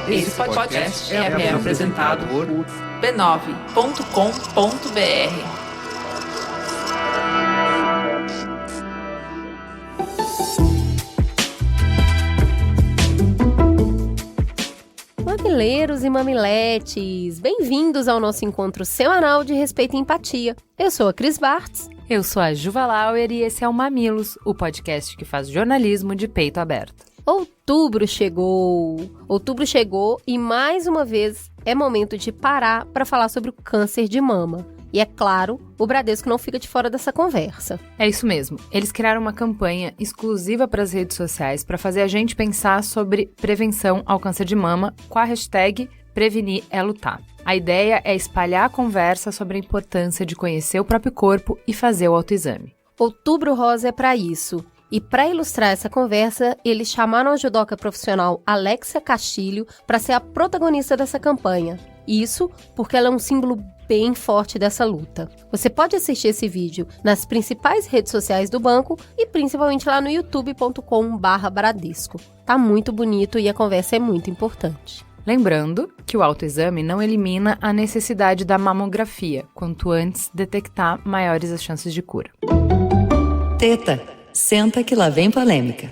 Esse podcast é apresentado por b9.com.br. Mamileiros e mamiletes, bem-vindos ao nosso encontro semanal de Respeito e Empatia. Eu sou a Cris Bartz. Eu sou a Juva Lauer e esse é o Mamilos, o podcast que faz jornalismo de peito aberto. Outubro chegou e mais uma vez é momento de parar para falar sobre o câncer de mama. E é claro, o Bradesco não fica de fora dessa conversa. É isso mesmo. Eles criaram uma campanha exclusiva para as redes sociais para fazer a gente pensar sobre prevenção ao câncer de mama com a hashtag Prevenir é Lutar. A ideia é espalhar a conversa sobre a importância de conhecer o próprio corpo e fazer o autoexame. Outubro Rosa é para isso. E para ilustrar essa conversa, eles chamaram a judoca profissional Alexia Castilho para ser a protagonista dessa campanha. Isso porque ela é um símbolo bem forte dessa luta. Você pode assistir esse vídeo nas principais redes sociais do banco e principalmente lá no youtube.com/Bradesco. Tá muito bonito e a conversa é muito importante. Lembrando que o autoexame não elimina a necessidade da mamografia. Quanto antes detectar, maiores as chances de cura. Teta, senta que lá vem polêmica.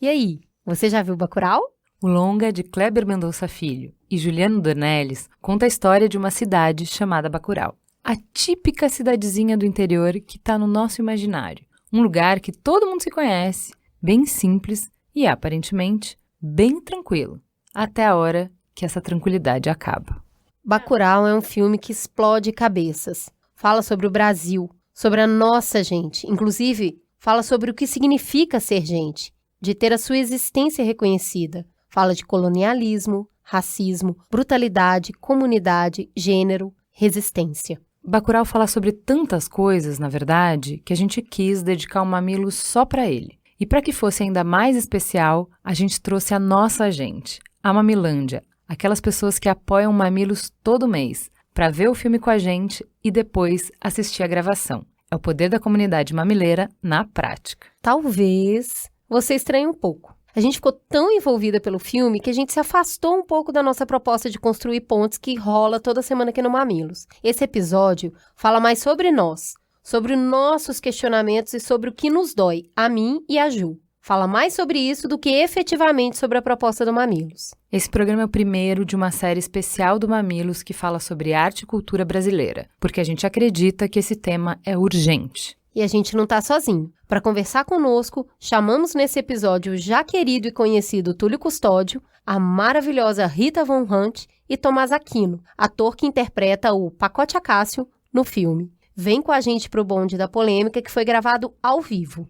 E aí, você já viu Bacurau? O longa de Kleber Mendonça Filho e Juliano Dornelles conta a história de uma cidade chamada Bacurau. A típica cidadezinha do interior que está no nosso imaginário. Um lugar que todo mundo se conhece, bem simples e, aparentemente, bem tranquilo. Até a hora que essa tranquilidade acaba. Bacurau é um filme que explode cabeças. Fala sobre o Brasil, sobre a nossa gente. Inclusive, fala sobre o que significa ser gente, de ter a sua existência reconhecida. Fala de colonialismo, racismo, brutalidade, comunidade, gênero, resistência. Bacurau fala sobre tantas coisas, na verdade, que a gente quis dedicar um mamilo só para ele. E para que fosse ainda mais especial, a gente trouxe a nossa gente, a Mamilândia, aquelas pessoas que apoiam Mamilos todo mês, para ver o filme com a gente e depois assistir a gravação. É o poder da comunidade mamileira na prática. Talvez você estranhe um pouco. A gente ficou tão envolvida pelo filme que a gente se afastou um pouco da nossa proposta de construir pontes que rola toda semana aqui no Mamilos. Esse episódio fala mais sobre nós, sobre nossos questionamentos e sobre o que nos dói, a mim e a Ju. Fala mais sobre isso do que efetivamente sobre a proposta do Mamilos. Esse programa é o primeiro de uma série especial do Mamilos que fala sobre arte e cultura brasileira, porque a gente acredita que esse tema é urgente. E a gente não tá sozinho. Para conversar conosco, chamamos nesse episódio o já querido e conhecido Túlio Custódio, a maravilhosa Rita Von Hunt e Tomás Aquino, ator que interpreta o Pacote Acácio no filme. Vem com a gente pro bonde da polêmica que foi gravado ao vivo.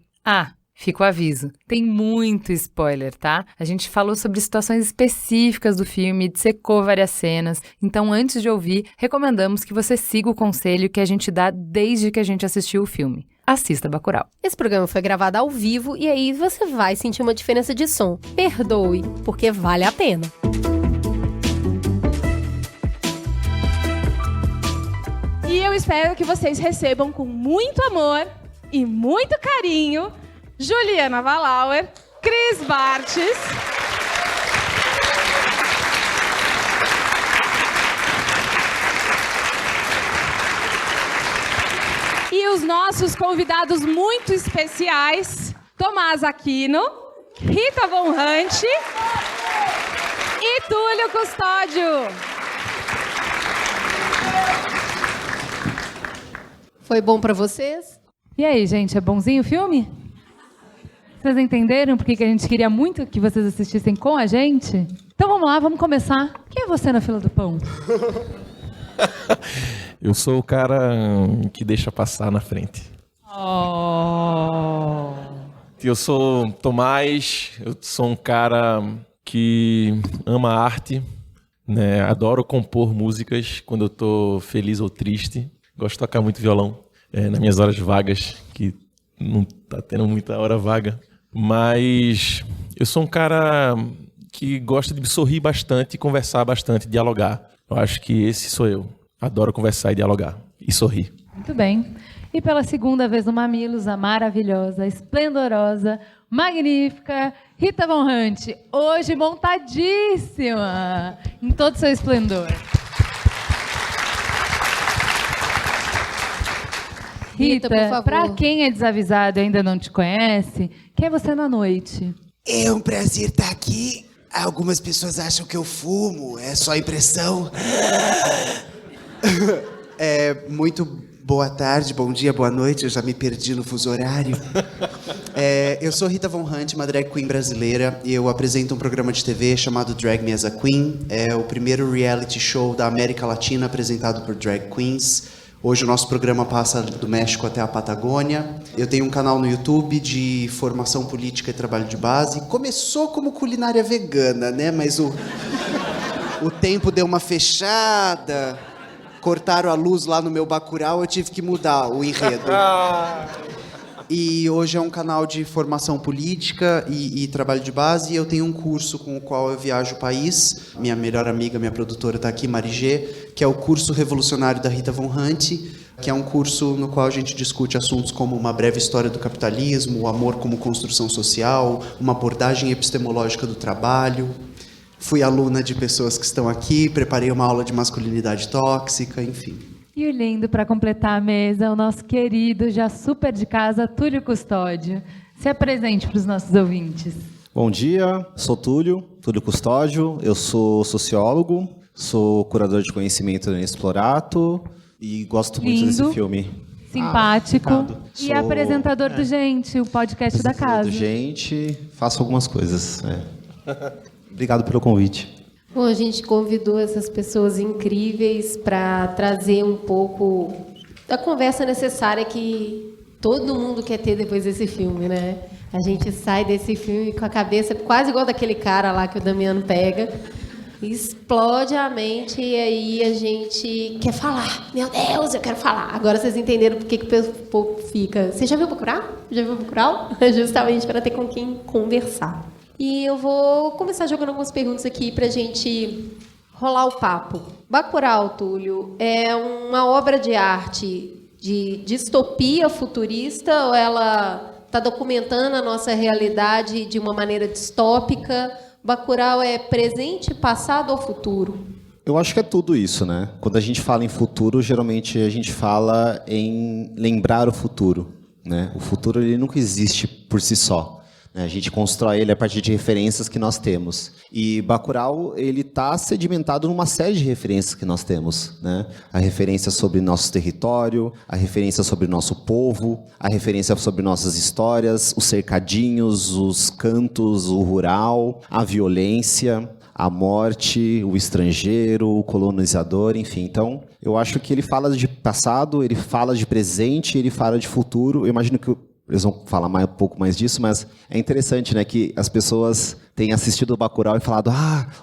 Fica o aviso. Tem muito spoiler, tá? A gente falou sobre situações específicas do filme, dissecou várias cenas. Então, antes de ouvir, recomendamos que você siga o conselho que a gente dá desde que a gente assistiu o filme. Assista Bacurau. Esse programa foi gravado ao vivo e aí você vai sentir uma diferença de som. Perdoe, porque vale a pena. E eu espero que vocês recebam com muito amor e muito carinho Juliana Valauer, Cris Bartz e os nossos convidados muito especiais, Tomás Aquino, Rita Von Hunt e Túlio Custódio. Foi bom pra vocês? E aí, gente, é bonzinho o filme? Vocês entenderam por que a gente queria muito que vocês assistissem com a gente? Então vamos lá, vamos começar. Quem é você na fila do pão? Eu sou o cara que deixa passar na frente. Oh. Eu sou Tomás, eu sou um cara que ama arte, né? Adoro compor músicas quando eu tô feliz ou triste. Gosto de tocar muito violão nas minhas horas vagas, que não tá tendo muita hora vaga. Mas eu sou um cara que gosta de sorrir bastante, conversar bastante, dialogar. Eu acho que esse sou eu. Adoro conversar e dialogar e sorrir. Muito bem. E pela segunda vez no Mamilos, a maravilhosa, esplendorosa, magnífica Rita Von Hunt, hoje montadíssima em todo o seu esplendor. Rita, por favor. para quem é desavisado e ainda não te conhece, quem é você na noite? É um prazer estar aqui. Algumas pessoas acham que eu fumo, é só impressão. Muito boa tarde, bom dia, boa noite, eu já me perdi no fuso horário. Eu sou Rita Von Hunt, uma drag queen brasileira, e eu apresento um programa de TV chamado Drag Me as a Queen. É o primeiro reality show da América Latina apresentado por drag queens. Hoje o nosso programa passa do México até a Patagônia. Eu tenho um canal no YouTube de formação política e trabalho de base. Começou como culinária vegana, né? Mas o tempo deu uma fechada, cortaram a luz lá no meu Bacurau, eu tive que mudar o enredo. E hoje é um canal de formação política e trabalho de base, e eu tenho um curso com o qual eu viajo o país. Minha melhor amiga, minha produtora está aqui, Marigê, que é o curso revolucionário da Rita Von Hunt, que é um curso no qual a gente discute assuntos como uma breve história do capitalismo, o amor como construção social, uma abordagem epistemológica do trabalho. Fui aluna de pessoas que estão aqui, preparei uma aula de masculinidade tóxica, enfim. E o lindo, para completar a mesa, é o nosso querido, já super de casa, Túlio Custódio. Se apresente para os nossos ouvintes. Bom dia, sou Túlio Custódio, eu sou sociólogo, sou curador de conhecimento no Explorato e gosto muito desse filme. Simpático e apresentador do Gente, o podcast da casa. Do Gente, faço algumas coisas. Obrigado pelo convite. Bom, a gente convidou essas pessoas incríveis para trazer um pouco da conversa necessária que todo mundo quer ter depois desse filme, né? A gente sai desse filme com a cabeça quase igual daquele cara lá que o Damiano pega, explode a mente e aí a gente quer falar. Meu Deus, eu quero falar. Agora vocês entenderam por que o povo fica... Você já viu Bacurau? Já viu Bacurau? Justamente para ter com quem conversar. E eu vou começar jogando algumas perguntas aqui para a gente rolar o papo. Bacurau, Túlio, é uma obra de arte de distopia futurista ou ela está documentando a nossa realidade de uma maneira distópica? Bacurau é presente, passado ou futuro? Eu acho que é tudo isso, né? Quando a gente fala em futuro, geralmente a gente fala em lembrar o futuro, né? O futuro ele nunca existe por si só. A gente constrói ele a partir de referências que nós temos. E Bacurau, ele está sedimentado numa série de referências que nós temos, né? A referência sobre nosso território, a referência sobre nosso povo, a referência sobre nossas histórias, os cercadinhos, os cantos, o rural, a violência, a morte, o estrangeiro, o colonizador, enfim. Então, eu acho que ele fala de passado, ele fala de presente, ele fala de futuro. Eu imagino que eles vão falar um pouco mais disso, mas é interessante, né, que as pessoas têm assistido o Bacurau e falado,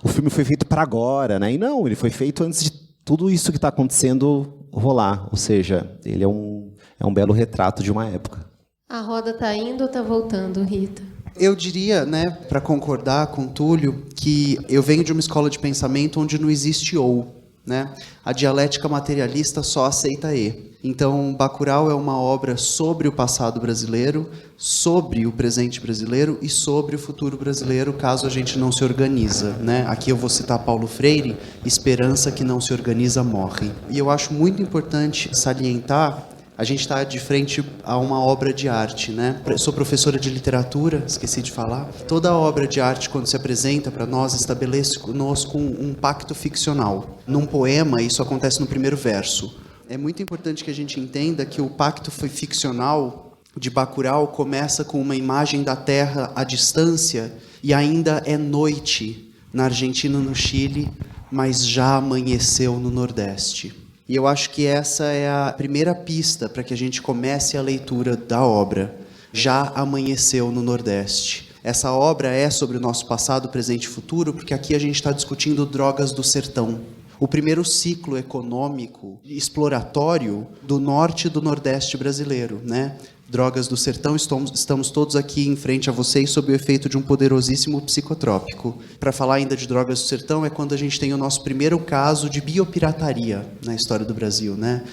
o filme foi feito para agora, né? E não, ele foi feito antes de tudo isso que está acontecendo rolar. Ou seja, ele é um belo retrato de uma época. A roda está indo ou está voltando, Rita? Eu diria, né, para concordar com o Túlio, que eu venho de uma escola de pensamento onde não existe ou, né? A dialética materialista só aceita e. Então, Bacurau é uma obra sobre o passado brasileiro, sobre o presente brasileiro e sobre o futuro brasileiro, caso a gente não se organiza, né? Aqui eu vou citar Paulo Freire, esperança que não se organiza morre. E eu acho muito importante salientar, a gente está de frente a uma obra de arte, né? Eu sou professora de literatura, esqueci de falar. Toda obra de arte, quando se apresenta para nós, estabelece conosco um pacto ficcional. Num poema, isso acontece no primeiro verso. É muito importante que a gente entenda que o pacto ficcional de Bacurau começa com uma imagem da Terra à distância e ainda é noite na Argentina e no Chile, mas já amanheceu no Nordeste. E eu acho que essa é a primeira pista para que a gente comece a leitura da obra. Já amanheceu no Nordeste. Essa obra é sobre o nosso passado, presente e futuro, porque aqui a gente está discutindo drogas do sertão. O primeiro ciclo econômico exploratório do norte e do nordeste brasileiro, né? Drogas do Sertão, estamos todos aqui em frente a vocês sob o efeito de um poderosíssimo psicotrópico. Para falar ainda de Drogas do Sertão, é quando a gente tem o nosso primeiro caso de biopirataria na história do Brasil, né?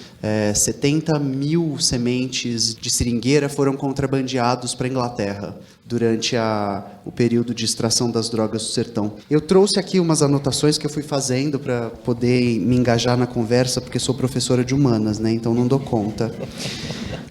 70 mil sementes de seringueira foram contrabandeados para a Inglaterra durante o período de extração das drogas do sertão. Eu trouxe aqui umas anotações que eu fui fazendo para poder me engajar na conversa, porque sou professora de humanas, né? Então não dou conta.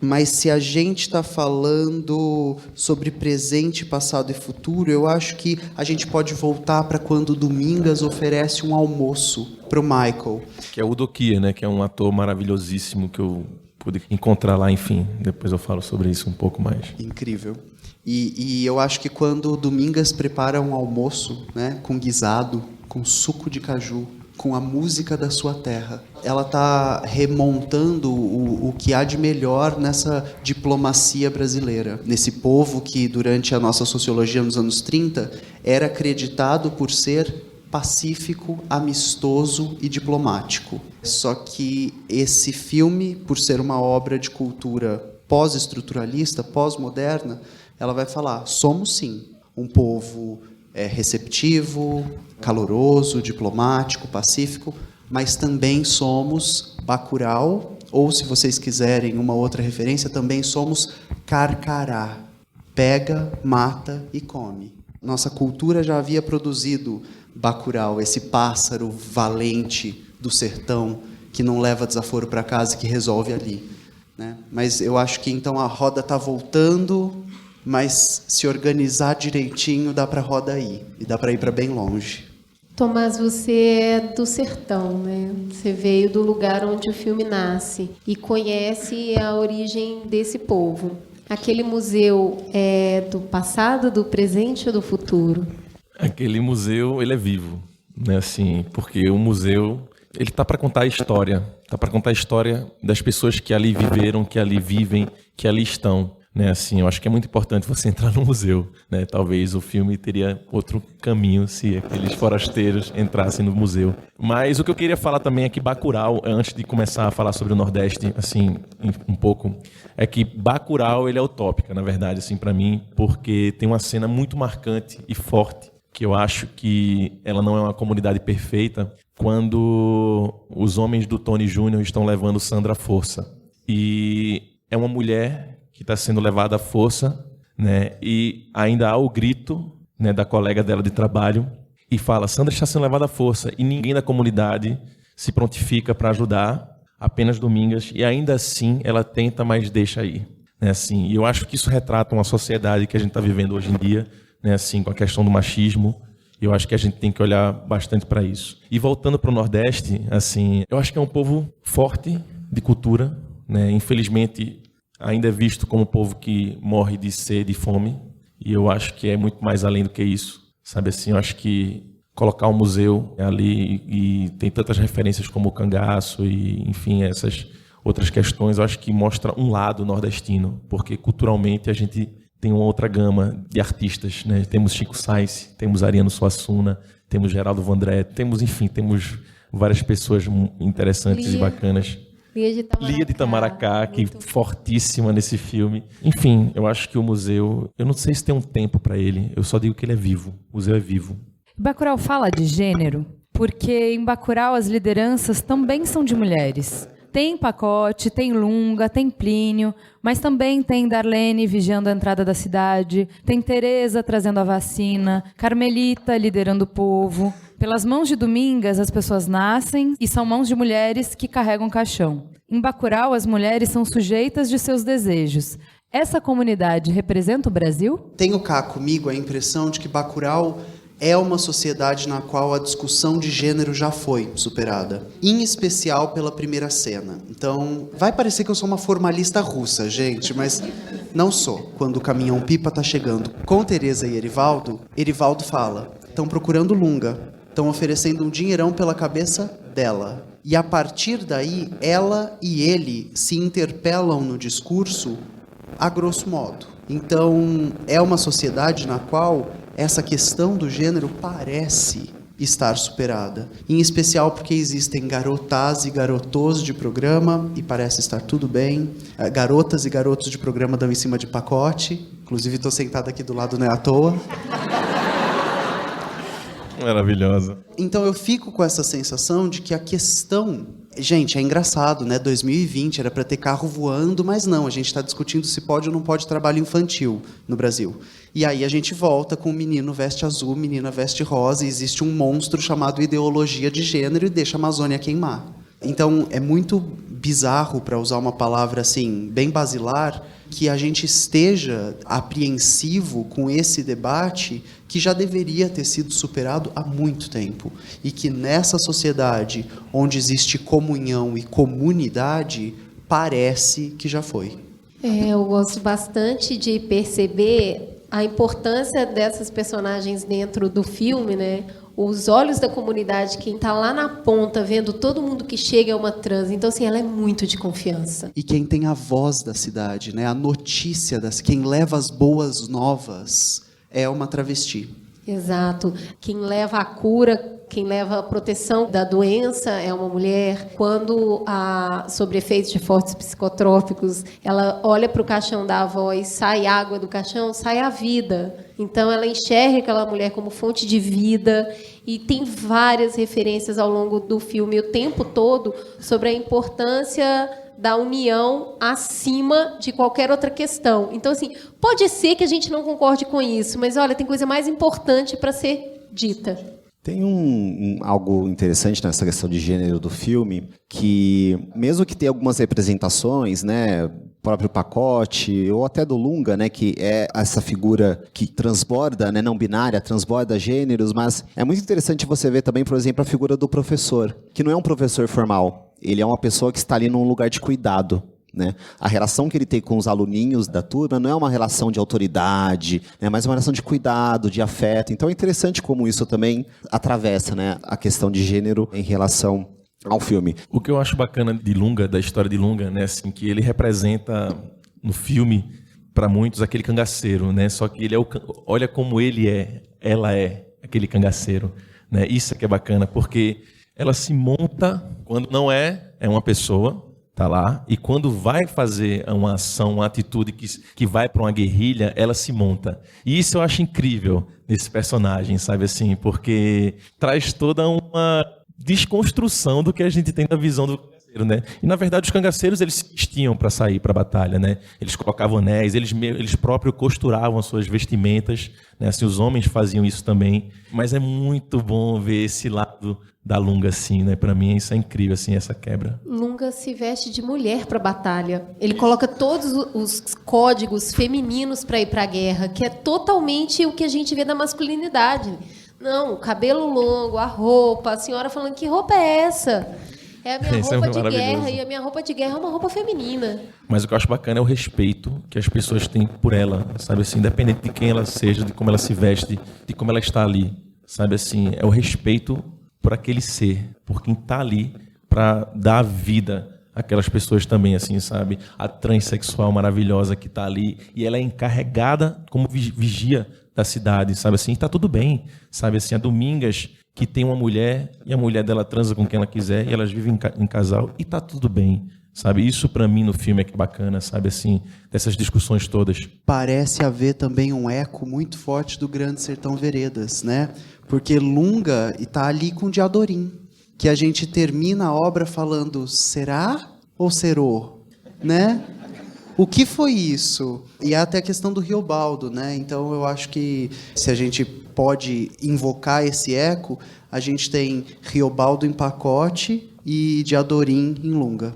Mas se a gente está falando sobre presente, passado e futuro, eu acho que a gente pode voltar para quando o Domingas oferece um almoço para o Michael. Que é o Udo Kier, né? Que é um ator maravilhosíssimo que eu pude encontrar lá, enfim. Depois eu falo sobre isso um pouco mais. Incrível. E eu acho que quando o Domingas prepara um almoço, né, com guisado, com suco de caju, com a música da sua terra, ela está remontando o que há de melhor nessa diplomacia brasileira, nesse povo que durante a nossa sociologia nos anos 30 era acreditado por ser pacífico, amistoso e diplomático. Só que esse filme, por ser uma obra de cultura pós-estruturalista, pós-moderna, ela vai falar, somos sim um povo receptivo, caloroso, diplomático, pacífico, mas também somos Bacurau, ou se vocês quiserem uma outra referência, também somos Carcará, pega, mata e come. Nossa cultura já havia produzido Bacurau, esse pássaro valente do sertão que não leva desaforo para casa e que resolve ali, né? Mas eu acho que então a roda está voltando, mas se organizar direitinho dá para a roda ir, e dá para ir para bem longe. Tomás, você é do sertão, né? Você veio do lugar onde o filme nasce e conhece a origem desse povo. Aquele museu é do passado, do presente ou do futuro? Aquele museu, ele é vivo, né? Assim, porque o museu, ele tá para contar a história, tá para contar a história das pessoas que ali viveram, que ali vivem, que ali estão. Né, assim, eu acho que é muito importante você entrar no museu, né? Talvez o filme teria outro caminho se aqueles forasteiros entrassem no museu. Mas o que eu queria falar também é que Bacurau, antes de começar a falar sobre o Nordeste, assim, um pouco, é que Bacurau, ele é utópica, na verdade, assim, para mim, porque tem uma cena muito marcante e forte, que eu acho que ela não é uma comunidade perfeita, quando os homens do Tony Júnior estão levando Sandra à força. E é uma mulher que está sendo levada à força, né? E ainda há o grito, né, da colega dela de trabalho e fala, Sandra está sendo levada à força, e ninguém da comunidade se prontifica para ajudar, apenas Domingas, e ainda assim ela tenta, mas deixa ir, né? Assim, e eu acho que isso retrata uma sociedade que a gente está vivendo hoje em dia, né? Assim, com a questão do machismo. Eu acho que a gente tem que olhar bastante para isso. E voltando para o Nordeste, assim, eu acho que é um povo forte de cultura, né? Infelizmente ainda é visto como um povo que morre de sede e fome, e eu acho que é muito mais além do que isso, sabe assim, eu acho que colocar um museu ali e tem tantas referências como o cangaço e, enfim, essas outras questões, eu acho que mostra um lado nordestino, porque culturalmente a gente tem uma outra gama de artistas, né? Temos Chico Science, temos Ariano Suassuna, temos Geraldo Vandré, temos várias pessoas interessantes e bacanas. Lia de Itamaracá, que fortíssima nesse filme. Enfim, eu acho que o museu, eu não sei se tem um tempo para ele, eu só digo que ele é vivo, o museu é vivo. Bacurau fala de gênero, porque em Bacurau as lideranças também são de mulheres. Tem Pacote, tem Lunga, tem Plínio, mas também tem Darlene vigiando a entrada da cidade, tem Teresa trazendo a vacina, Carmelita liderando o povo. Pelas mãos de Domingas, as pessoas nascem e são mãos de mulheres que carregam caixão. Em Bacurau, as mulheres são sujeitas de seus desejos. Essa comunidade representa o Brasil? Tenho cá comigo a impressão de que Bacurau é uma sociedade na qual a discussão de gênero já foi superada, em especial pela primeira cena. Então, vai parecer que eu sou uma formalista russa, gente, mas não sou. Quando o caminhão-pipa está chegando com Teresa e Erivaldo, Erivaldo fala, estão procurando Lunga, estão oferecendo um dinheirão pela cabeça dela. E a partir daí, ela e ele se interpelam no discurso a grosso modo. Então, é uma sociedade na qual essa questão do gênero parece estar superada. Em especial porque existem garotas e garotos de programa e parece estar tudo bem. Garotas e garotos de programa dão em cima de pacote. Inclusive, estou sentado aqui do lado, não é à toa. Maravilhosa. Então eu fico com essa sensação de que a questão... Gente, é engraçado, né? 2020 era para ter carro voando, mas não. A gente está discutindo se pode ou não pode trabalho infantil no Brasil. E aí a gente volta com o menino veste azul, menina veste rosa, e existe um monstro chamado ideologia de gênero e deixa a Amazônia queimar. Então é muito bizarro, para usar uma palavra assim, bem basilar, que a gente esteja apreensivo com esse debate que já deveria ter sido superado há muito tempo. E que nessa sociedade onde existe comunhão e comunidade, parece que já foi. Eu gosto bastante de perceber a importância dessas personagens dentro do filme, né? Os olhos da comunidade, quem está lá na ponta, vendo todo mundo que chega é uma trans. Então, assim, ela é muito de confiança. E quem tem a voz da cidade, né? A notícia, quem leva as boas novas é uma travesti. Exato. Quem leva a cura, quem leva a proteção da doença é uma mulher. Quando, sobre efeitos de fortes psicotrópicos, ela olha para o caixão da avó e sai água do caixão, sai a vida. Então, ela enxerga aquela mulher como fonte de vida. E tem várias referências ao longo do filme, o tempo todo, sobre a importância da união acima de qualquer outra questão. Então, assim, pode ser que a gente não concorde com isso, mas, olha, tem coisa mais importante para ser dita. Tem algo interessante nessa questão de gênero do filme, que mesmo que tenha algumas representações, né, próprio Pacote, ou até do Lunga, né, que é essa figura que transborda, né, não binária, transborda gêneros, mas é muito interessante você ver também, por exemplo, a figura do professor, que não é um professor formal, ele é uma pessoa que está ali num lugar de cuidado. Né? A relação que ele tem com os aluninhos da turma não é uma relação de autoridade, né? Mas uma relação de cuidado, de afeto. Então é interessante como isso também atravessa, né, a questão de gênero em relação ao filme. O que eu acho bacana de Lunga, da história de Lunga, né, assim, que ele representa no filme, para muitos, aquele cangaceiro, né? Só que ele é olha como ele é, ela é aquele cangaceiro, né? Isso é que é bacana, porque ela se monta quando não é uma pessoa, tá lá, e quando vai fazer uma ação, uma atitude que vai para uma guerrilha, ela se monta. E isso eu acho incrível nesse personagem, sabe assim, porque traz toda uma desconstrução do que a gente tem da visão do cangaceiro, né? E na verdade os cangaceiros, eles se vestiam para sair para a batalha, né? Eles colocavam anéis, eles próprios costuravam as suas vestimentas, né? Assim, os homens faziam isso também, mas é muito bom ver esse lado da Lunga, assim, né? Para mim isso é incrível, assim, essa quebra. Lunga se veste de mulher para a batalha. Ele coloca todos os códigos femininos para ir para a guerra, que é totalmente o que a gente vê da masculinidade. Não, o cabelo longo, a roupa, a senhora falando, que roupa é essa? É a minha roupa de guerra, e a minha roupa de guerra é uma roupa feminina. Mas o que eu acho bacana é o respeito que as pessoas têm por ela, sabe assim, independente de quem ela seja, de como ela se veste, de como ela está ali, sabe assim, é o respeito por aquele ser, por quem está ali para dar vida àquelas pessoas também, assim, sabe? A transexual maravilhosa que está ali e ela é encarregada como vigia da cidade, sabe assim? Está tudo bem, sabe assim? A Domingas, que tem uma mulher e a mulher dela transa com quem ela quiser e elas vivem em casal e está tudo bem, sabe? Isso para mim no filme é que é bacana, sabe assim? Dessas discussões todas. Parece haver também um eco muito forte do Grande Sertão Veredas, né? Porque Lunga está ali com Diadorim, que a gente termina a obra falando, será ou serou? Né? O que foi isso? E há até a questão do Riobaldo, né? Então eu acho que se a gente pode invocar esse eco, a gente tem Riobaldo em Pacote e Diadorim em Lunga.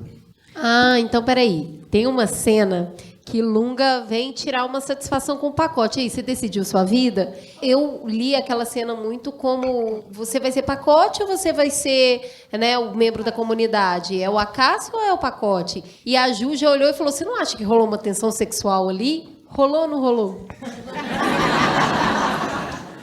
Ah, então peraí. Tem uma cena que Lunga vem tirar uma satisfação com o Pacote. E aí, você decidiu sua vida? Eu li aquela cena muito como você vai ser Pacote ou você vai ser, né, o membro da comunidade? É o Acácio ou é o Pacote? E a Ju já olhou e falou, você não acha que rolou uma tensão sexual ali? Rolou ou não rolou?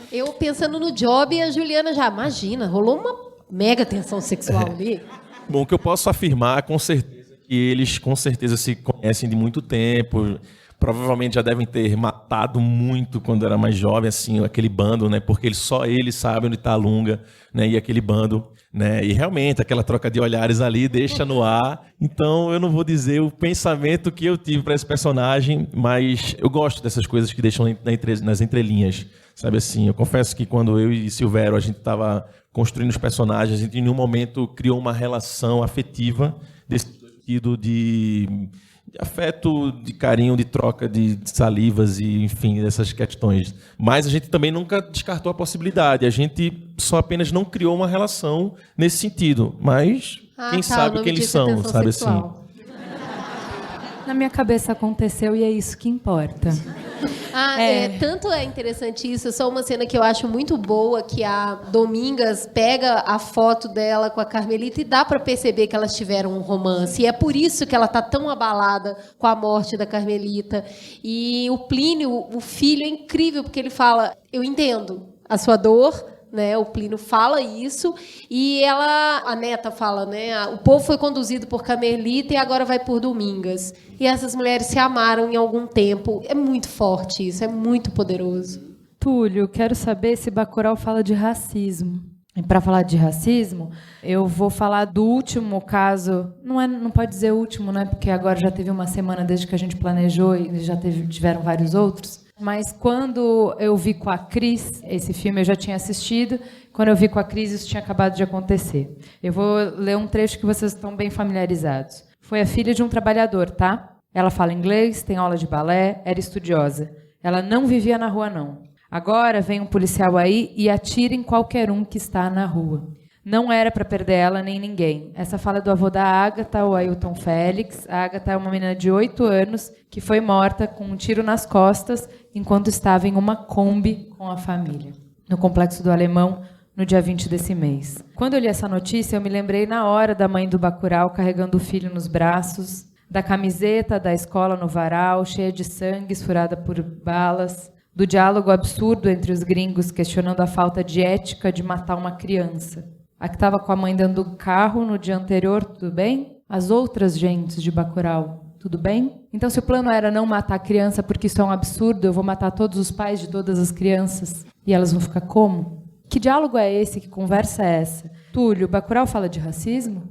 Eu pensando no Job e a Juliana já, imagina, rolou uma mega tensão sexual ali. Bom, o que eu posso afirmar com certeza que eles com certeza se conhecem de muito tempo, provavelmente já devem ter matado muito quando era mais jovem, assim, aquele bando, né? Porque só eles sabem onde está a Lunga, né? E aquele bando, né? E realmente aquela troca de olhares ali deixa no ar. Então eu não vou dizer o pensamento que eu tive para esse personagem, mas eu gosto dessas coisas que deixam nas entrelinhas, sabe assim? Eu confesso que quando eu e Silvério a gente estava construindo os personagens, a gente em nenhum momento criou uma relação afetiva desse sentido de afeto, de carinho, de troca de salivas e, enfim, dessas questões. Mas a gente também nunca descartou a possibilidade. A gente só apenas não criou uma relação nesse sentido. Mas quem sabe quem eles são, sabe assim? Na minha cabeça aconteceu e é isso que importa. Tanto é interessante isso, só uma cena que eu acho muito boa, que a Domingas pega a foto dela com a Carmelita e dá para perceber que elas tiveram um romance. E é por isso que ela tá tão abalada com a morte da Carmelita. E o Plínio, o filho, é incrível, porque ele fala, eu entendo a sua dor, né? O Plínio fala isso e a neta fala, né? O povo foi conduzido por Carmelita e agora vai por Domingas. E essas mulheres se amaram em algum tempo. É muito forte isso, é muito poderoso. Túlio, quero saber se Bacurau fala de racismo. E para falar de racismo, eu vou falar do último caso. Não pode dizer último, né? Porque agora já teve uma semana desde que a gente planejou e já tiveram vários outros. Mas quando eu vi com a Cris, esse filme eu já tinha assistido, quando eu vi com a Cris isso tinha acabado de acontecer. Eu vou ler um trecho que vocês estão bem familiarizados. Foi a filha de um trabalhador, tá? Ela fala inglês, tem aula de balé, era estudiosa. Ela não vivia na rua, não. Agora vem um policial aí e atira em qualquer um que está na rua. Não era para perder ela nem ninguém. Essa fala do avô da Ágata, o Ailton Félix. A Ágata é uma menina de 8 anos que foi morta com um tiro nas costas enquanto estava em uma Kombi com a família, no Complexo do Alemão, no dia 20 desse mês. Quando eu li essa notícia, eu me lembrei na hora da mãe do Bacurau carregando o filho nos braços, da camiseta da escola no varal, cheia de sangue, esfurada por balas, do diálogo absurdo entre os gringos questionando a falta de ética de matar uma criança. A que estava com a mãe dentro do carro no dia anterior, tudo bem? As outras gentes de Bacurau, tudo bem? Então, se o plano era não matar a criança porque isso é um absurdo, eu vou matar todos os pais de todas as crianças e elas vão ficar como? Que diálogo é esse? Que conversa é essa? Túlio, Bacurau fala de racismo?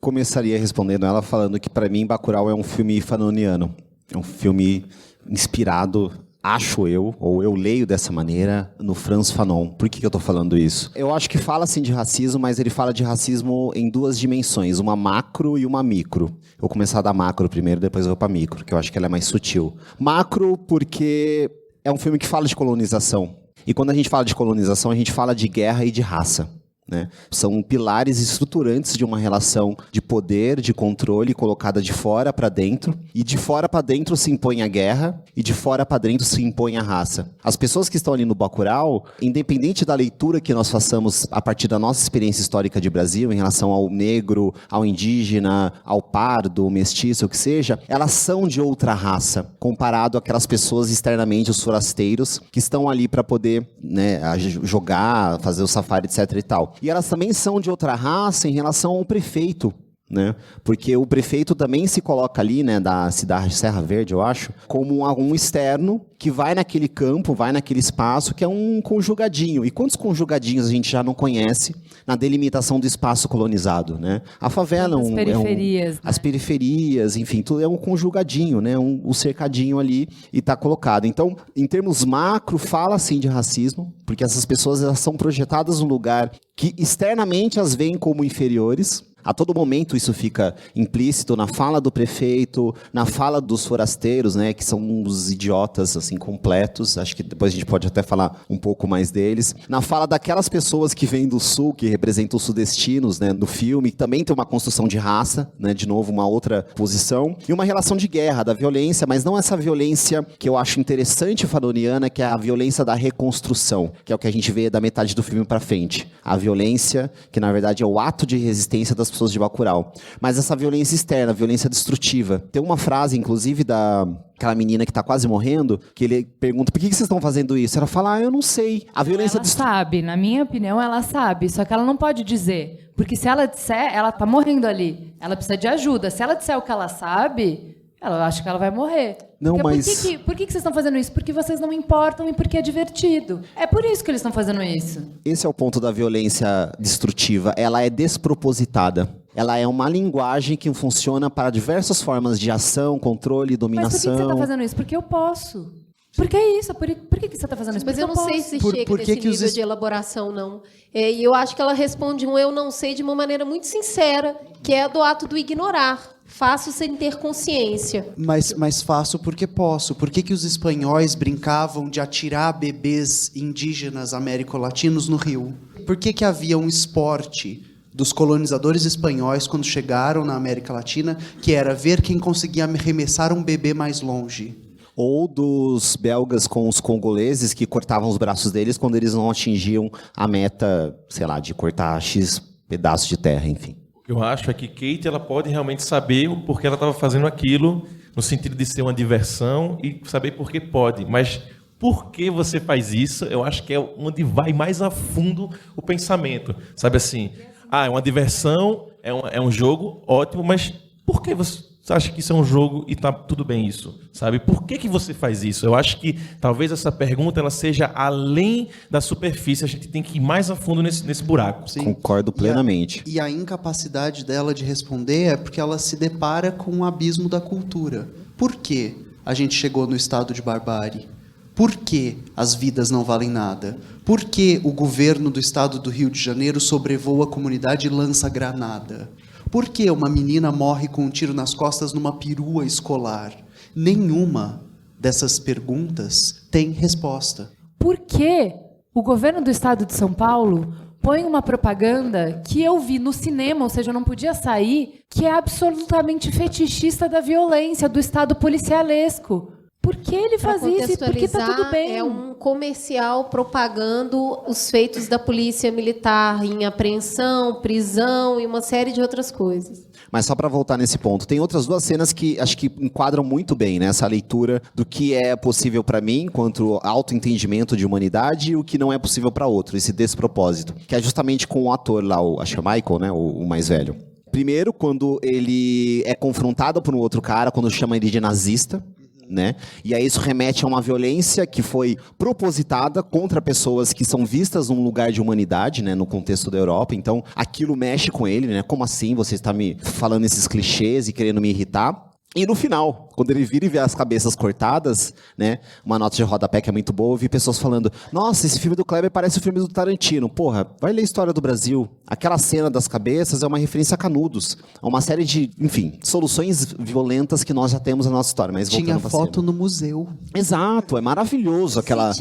Começaria respondendo ela falando que, para mim, Bacurau é um filme fanoniano. É um filme inspirado, acho eu, ou eu leio dessa maneira, no Frantz Fanon. Por que eu estou falando isso? Eu acho que fala, sim, de racismo, mas ele fala de racismo em duas dimensões, uma macro e uma micro. Eu vou começar da macro primeiro, depois eu vou para micro, que eu acho que ela é mais sutil. Macro porque é um filme que fala de colonização. E quando a gente fala de colonização, a gente fala de guerra e de raça. Né? São pilares estruturantes de uma relação de poder, de controle colocada de fora para dentro, e de fora para dentro se impõe a guerra e de fora para dentro se impõe a raça. As pessoas que estão ali no Bacurau, independente da leitura que nós façamos a partir da nossa experiência histórica de Brasil em relação ao negro, ao indígena, ao pardo, ao mestiço, o que seja, elas são de outra raça, comparado àquelas pessoas externamente, os forasteiros, que estão ali para poder, né, jogar, fazer o safari, etc e tal. E elas também são de outra raça em relação ao prefeito, né? Porque o prefeito também se coloca ali, né, da cidade de Serra Verde, eu acho, como um externo que vai naquele campo, vai naquele espaço, que é um conjugadinho. E quantos conjugadinhos a gente já não conhece na delimitação do espaço colonizado, né? A favela as periferias, né? As periferias, enfim, tudo é um conjugadinho, né? Um cercadinho ali e está colocado. Então, em termos macro, fala sim de racismo, porque essas pessoas elas são projetadas num lugar que externamente as veem como inferiores. A todo momento isso fica implícito na fala do prefeito, na fala dos forasteiros, né, que são uns idiotas assim completos. Acho que depois a gente pode até falar um pouco mais deles. Na fala daquelas pessoas que vêm do sul, que representam os sudestinos, né, no filme, que também tem uma construção de raça, né, de novo uma outra posição, e uma relação de guerra, da violência, mas não essa violência que eu acho interessante fanoniana, que é a violência da reconstrução, que é o que a gente vê da metade do filme para frente. A violência que na verdade é o ato de resistência das pessoas de Bacurau. Mas essa violência externa, violência destrutiva. Tem uma frase, inclusive, daquela menina que está quase morrendo, que ele pergunta, por que vocês estão fazendo isso? Ela fala, eu não sei. A violência ela sabe, na minha opinião, ela sabe, só que ela não pode dizer. Porque se ela disser, ela está morrendo ali. Ela precisa de ajuda. Se ela disser o que ela sabe, ela acha que ela vai morrer. Não, mas... Por que vocês estão fazendo isso? Porque vocês não importam e porque é divertido. É por isso que eles estão fazendo isso. Esse é o ponto da violência destrutiva. Ela é despropositada. Ela é uma linguagem que funciona para diversas formas de ação, controle, dominação. Mas por que você está fazendo isso? Porque eu posso. Porque é isso. Por que você está fazendo isso? Mas porque eu não sei se chega nesse nível de elaboração, não. E eu acho que ela responde um eu não sei de uma maneira muito sincera, que é a do ato do ignorar. Faço sem ter consciência. Mas faço porque posso. Por que os espanhóis brincavam de atirar bebês indígenas américo-latinos no rio? Por que havia um esporte dos colonizadores espanhóis quando chegaram na América Latina, que era ver quem conseguia arremessar um bebê mais longe? Ou dos belgas com os congoleses que cortavam os braços deles quando eles não atingiam a meta, sei lá, de cortar X pedaços de terra, enfim. Eu acho é que Kate ela pode realmente saber o porquê ela estava fazendo aquilo, no sentido de ser uma diversão e saber por que pode. Mas por que você faz isso? Eu acho que é onde vai mais a fundo o pensamento. Sabe assim, é uma diversão, é um jogo ótimo, mas por que você acha que isso é um jogo e tá tudo bem isso? Sabe? Por que você faz isso? Eu acho que talvez essa pergunta ela seja além da superfície. A gente tem que ir mais a fundo nesse buraco. Sim. Concordo plenamente. E a incapacidade dela de responder é porque ela se depara com um abismo da cultura. Por que a gente chegou no estado de barbárie? Por que as vidas não valem nada? Por que o governo do estado do Rio de Janeiro sobrevoa a comunidade e lança granada? Por que uma menina morre com um tiro nas costas numa perua escolar? Nenhuma dessas perguntas tem resposta. Por que o governo do estado de São Paulo põe uma propaganda que eu vi no cinema, ou seja, eu não podia sair, que é absolutamente fetichista da violência, do estado policialesco? Por que ele faz isso? Porque tá tudo bem. É um comercial propagando os feitos da polícia militar em apreensão, prisão e uma série de outras coisas. Mas só para voltar nesse ponto, tem outras duas cenas que acho que enquadram muito bem nessa leitura do que é possível para mim quanto autoentendimento de humanidade e o que não é possível para outro, esse despropósito, que é justamente com o ator lá, acho que é Michael, né, o mais velho. Primeiro, quando ele é confrontado por um outro cara, quando chama ele de nazista, né? E aí isso remete a uma violência que foi propositada contra pessoas que são vistas num lugar de humanidade, né, no contexto da Europa. Então, aquilo mexe com ele, né? Como assim você está me falando esses clichês e querendo me irritar? E no final, quando ele vira e vê as cabeças cortadas, né, uma nota de rodapé que é muito boa, eu vi pessoas falando, nossa, esse filme do Kleber parece o filme do Tarantino. Porra, vai ler a História do Brasil. Aquela cena das cabeças é uma referência a Canudos. É uma série de, enfim, soluções violentas que nós já temos na nossa história. Mas tinha foto no museu. Exato, é maravilhoso. Aquela...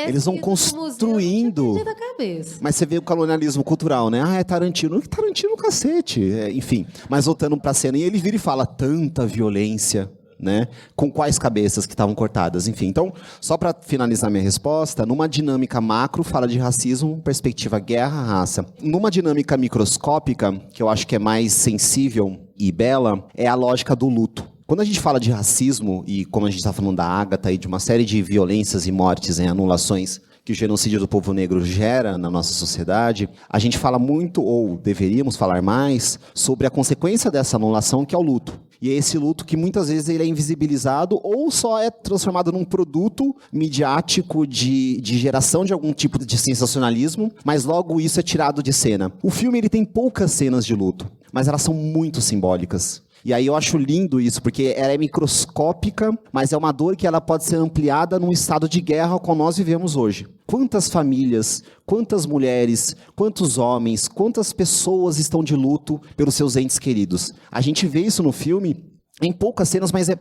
Eles vão construindo. Museu, da cabeça. Mas você vê o colonialismo cultural, né? É Tarantino. Tarantino, cacete. Enfim, mas voltando pra cena, e ele vira e fala, tanta violência, né? Com quais cabeças que estavam cortadas, enfim. Então, só para finalizar minha resposta, numa dinâmica macro, fala de racismo, perspectiva guerra, raça. Numa dinâmica microscópica, que eu acho que é mais sensível e bela, é a lógica do luto. Quando a gente fala de racismo, e como a gente está falando da Ágata e de uma série de violências e mortes, anulações que o genocídio do povo negro gera na nossa sociedade, a gente fala muito, ou deveríamos falar mais, sobre a consequência dessa anulação, que é o luto. E é esse luto que muitas vezes ele é invisibilizado ou só é transformado num produto midiático de geração de algum tipo de sensacionalismo, mas logo isso é tirado de cena. O filme ele tem poucas cenas de luto, mas elas são muito simbólicas. E aí eu acho lindo isso, porque ela é microscópica, mas é uma dor que ela pode ser ampliada num estado de guerra ao qual nós vivemos hoje. Quantas famílias, quantas mulheres, quantos homens, quantas pessoas estão de luto pelos seus entes queridos? A gente vê isso no filme em poucas cenas, mas é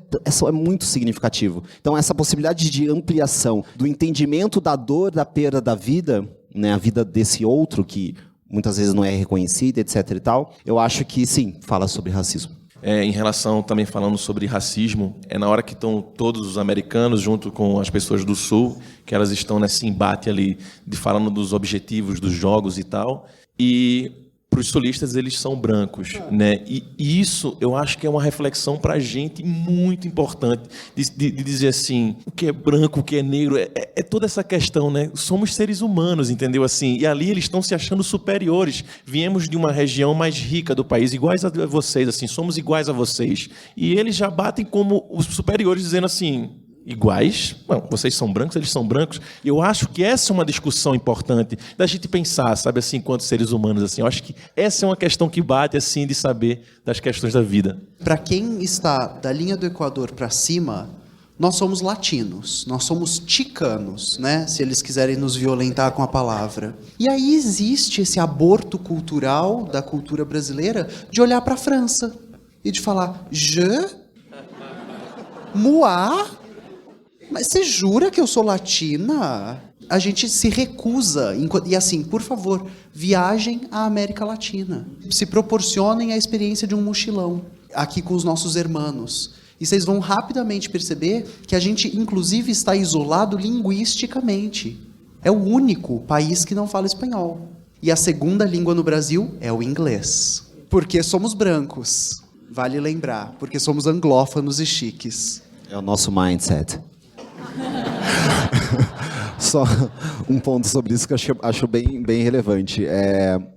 muito significativo. Então essa possibilidade de ampliação do entendimento da dor, da perda da vida, né, a vida desse outro que muitas vezes não é reconhecida, etc e tal, eu acho que sim, fala sobre racismo. Em relação, também falando sobre racismo, é na hora que estão todos os americanos junto com as pessoas do Sul, que elas estão nesse embate ali, falando dos objetivos dos jogos e tal, e para os sulistas, eles são brancos, né? E isso eu acho que é uma reflexão para a gente muito importante, de dizer assim, o que é branco, o que é negro, é toda essa questão, né? Somos seres humanos, entendeu? Assim, e ali eles estão se achando superiores. Viemos de uma região mais rica do país, iguais a vocês, assim, somos iguais a vocês. E eles já batem como os superiores, dizendo assim, iguais? Bom, vocês são brancos, eles são brancos. Eu acho que essa é uma discussão importante da gente pensar, sabe, assim, enquanto seres humanos, assim. Eu acho que essa é uma questão que bate, assim, de saber das questões da vida. Para quem está da linha do Equador para cima, nós somos latinos, nós somos ticanos, né? Se eles quiserem nos violentar com a palavra. E aí existe esse aborto cultural da cultura brasileira de olhar para a França e de falar, moi? Mas você jura que eu sou latina? A gente se recusa. E assim, por favor, viajem à América Latina. Se proporcionem a experiência de um mochilão aqui com os nossos irmãos. E vocês vão rapidamente perceber que a gente, inclusive, está isolado linguisticamente. É o único país que não fala espanhol. E a segunda língua no Brasil é o inglês. Porque somos brancos. Vale lembrar, porque somos anglófonos e chiques. É o nosso mindset. Só um ponto sobre isso que eu acho bem relevante.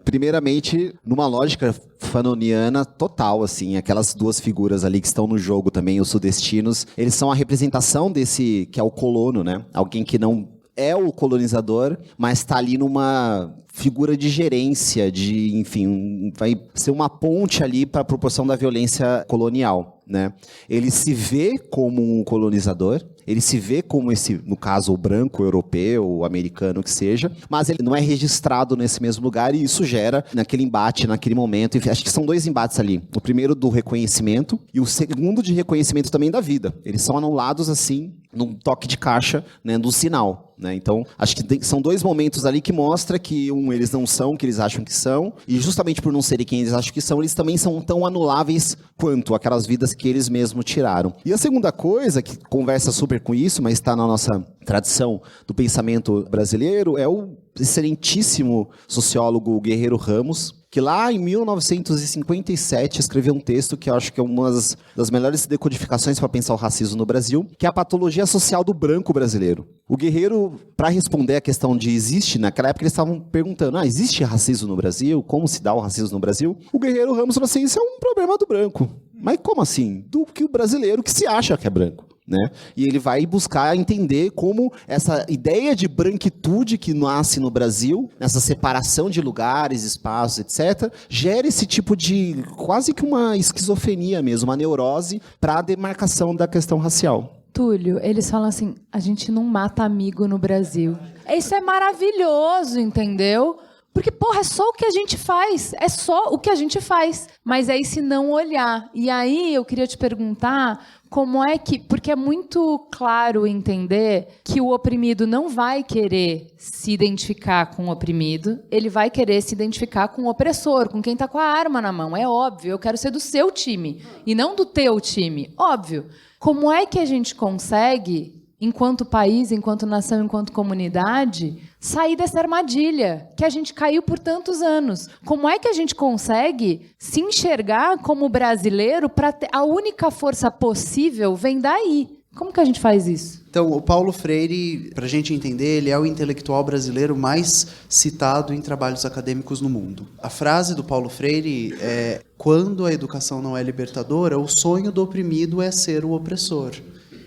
Primeiramente, numa lógica fanoniana total, assim, aquelas duas figuras ali que estão no jogo também, os sudestinos, eles são a representação desse, que é o colono, né? Alguém que não é o colonizador, mas está ali numa figura de gerência, enfim, vai ser uma ponte ali para a proporção da violência colonial, né? Ele se vê como um colonizador, ele se vê como esse, no caso, o branco, o europeu, o americano, que seja, mas ele não é registrado nesse mesmo lugar e isso gera naquele embate, naquele momento. Acho que são dois embates ali. O primeiro do reconhecimento e o segundo de reconhecimento também da vida. Eles são anulados assim, num toque de caixa, né, do sinal. Né? Então, acho que são dois momentos ali que mostra que eles não são o que eles acham que são, e justamente por não serem quem eles acham que são, eles também são tão anuláveis quanto aquelas vidas que eles mesmos tiraram. E a segunda coisa, que conversa super com isso, mas está na nossa tradição do pensamento brasileiro, é o excelentíssimo sociólogo Guerreiro Ramos, que lá em 1957 escreveu um texto que eu acho que é uma das melhores decodificações para pensar o racismo no Brasil, que é a patologia social do branco brasileiro. O Guerreiro, para responder a questão de existe, naquela época eles estavam perguntando, existe racismo no Brasil? Como se dá o racismo no Brasil? O Guerreiro Ramos falou assim, isso é um problema do branco. Mas como assim? Do que o brasileiro que se acha que é branco. Né? E ele vai buscar entender como essa ideia de branquitude que nasce no Brasil, nessa separação de lugares, espaços, etc., gera esse tipo de quase que uma esquizofrenia mesmo, uma neurose para a demarcação da questão racial. Túlio, eles falam assim, a gente não mata amigo no Brasil. Isso é maravilhoso, entendeu? Porque, porra, é só o que a gente faz. É só o que a gente faz. Mas é esse não olhar. E aí eu queria te perguntar como é que... Porque é muito claro entender que o oprimido não vai querer se identificar com o oprimido. Ele vai querer se identificar com o opressor, com quem está com a arma na mão. É óbvio. Eu quero ser do seu time e não do teu time. Óbvio. Como é que a gente consegue, enquanto país, enquanto nação, enquanto comunidade, sair dessa armadilha que a gente caiu por tantos anos? Como é que a gente consegue se enxergar como brasileiro para a única força possível vem daí? Como que a gente faz isso? Então, o Paulo Freire, para a gente entender, ele é o intelectual brasileiro mais citado em trabalhos acadêmicos no mundo. A frase do Paulo Freire é: quando a educação não é libertadora, o sonho do oprimido é ser o opressor.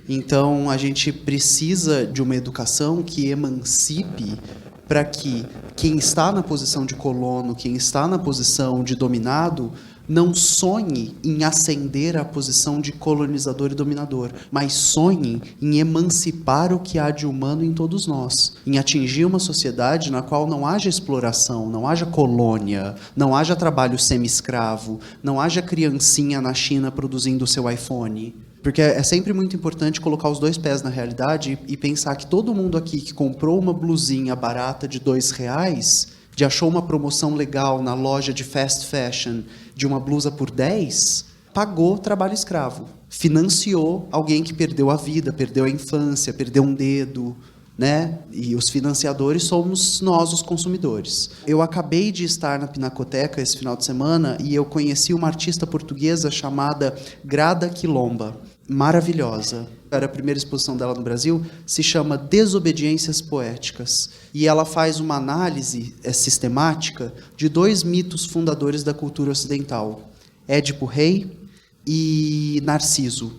Então, a gente precisa de uma educação que emancipe para que quem está na posição de colono, quem está na posição de dominado, não sonhe em ascender à posição de colonizador e dominador, mas sonhe em emancipar o que há de humano em todos nós, em atingir uma sociedade na qual não haja exploração, não haja colônia, não haja trabalho semi-escravo, não haja criancinha na China produzindo o seu iPhone. Porque é sempre muito importante colocar os dois pés na realidade e pensar que todo mundo aqui que comprou uma blusinha barata de R$2, de achou uma promoção legal na loja de fast fashion de uma blusa por 10, pagou trabalho escravo. Financiou alguém que perdeu a vida, perdeu a infância, perdeu um dedo. né? E os financiadores somos nós, os consumidores. Eu acabei de estar na Pinacoteca esse final de semana e eu conheci uma artista portuguesa chamada Grada Quilomba. Maravilhosa. Era a primeira exposição dela no Brasil, se chama Desobediências Poéticas. E ela faz uma análise sistemática de 2 mitos fundadores da cultura ocidental. Édipo Rei e Narciso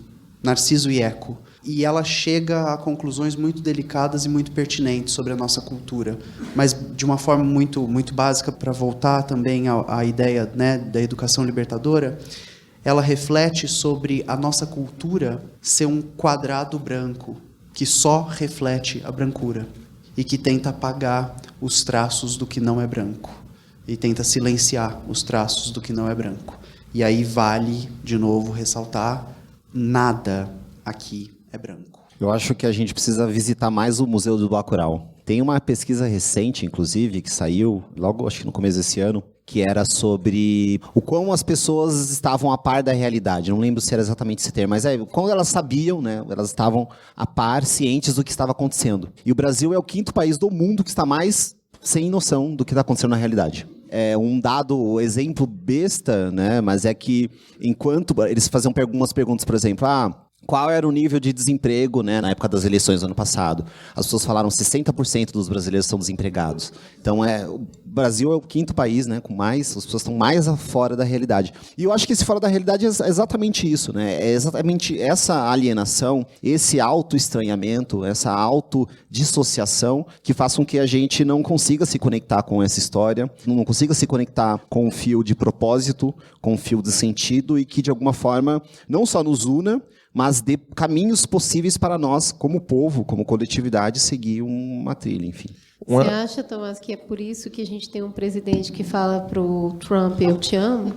e Eco. E ela chega a conclusões muito delicadas e muito pertinentes sobre a nossa cultura, mas de uma forma muito, muito básica, para voltar também à ideia, né, da educação libertadora. Ela reflete sobre a nossa cultura ser um quadrado branco que só reflete a brancura e que tenta apagar os traços do que não é branco e tenta silenciar os traços do que não é branco. E aí vale, de novo, ressaltar, nada aqui é branco. Eu acho que a gente precisa visitar mais o Museu do Bacurau. Tem uma pesquisa recente, inclusive, que saiu logo, acho que no começo desse ano, que era sobre o quão as pessoas estavam a par da realidade. Não lembro se era exatamente esse termo, mas quando elas sabiam, né, elas estavam a par, cientes do que estava acontecendo. E o Brasil é o 5º país do mundo que está mais sem noção do que está acontecendo na realidade. É um dado, exemplo besta, né, mas é que enquanto eles faziam algumas perguntas, por exemplo, qual era o nível de desemprego, né, na época das eleições do ano passado? As pessoas falaram 60% dos brasileiros são desempregados. Então, o Brasil é o 5º país, né, com mais, as pessoas estão mais fora da realidade. E eu acho que esse fora da realidade é exatamente isso, né? É exatamente essa alienação, esse autoestranhamento, essa autodissociação que faz com que a gente não consiga se conectar com essa história, não consiga se conectar com um fio de propósito, com um fio de sentido e que, de alguma forma, não só nos una, mas dê caminhos possíveis para nós, como povo, como coletividade, seguir uma trilha, enfim. Você acha, Tomás, que é por isso que a gente tem um presidente que fala pro Trump, eu te amo?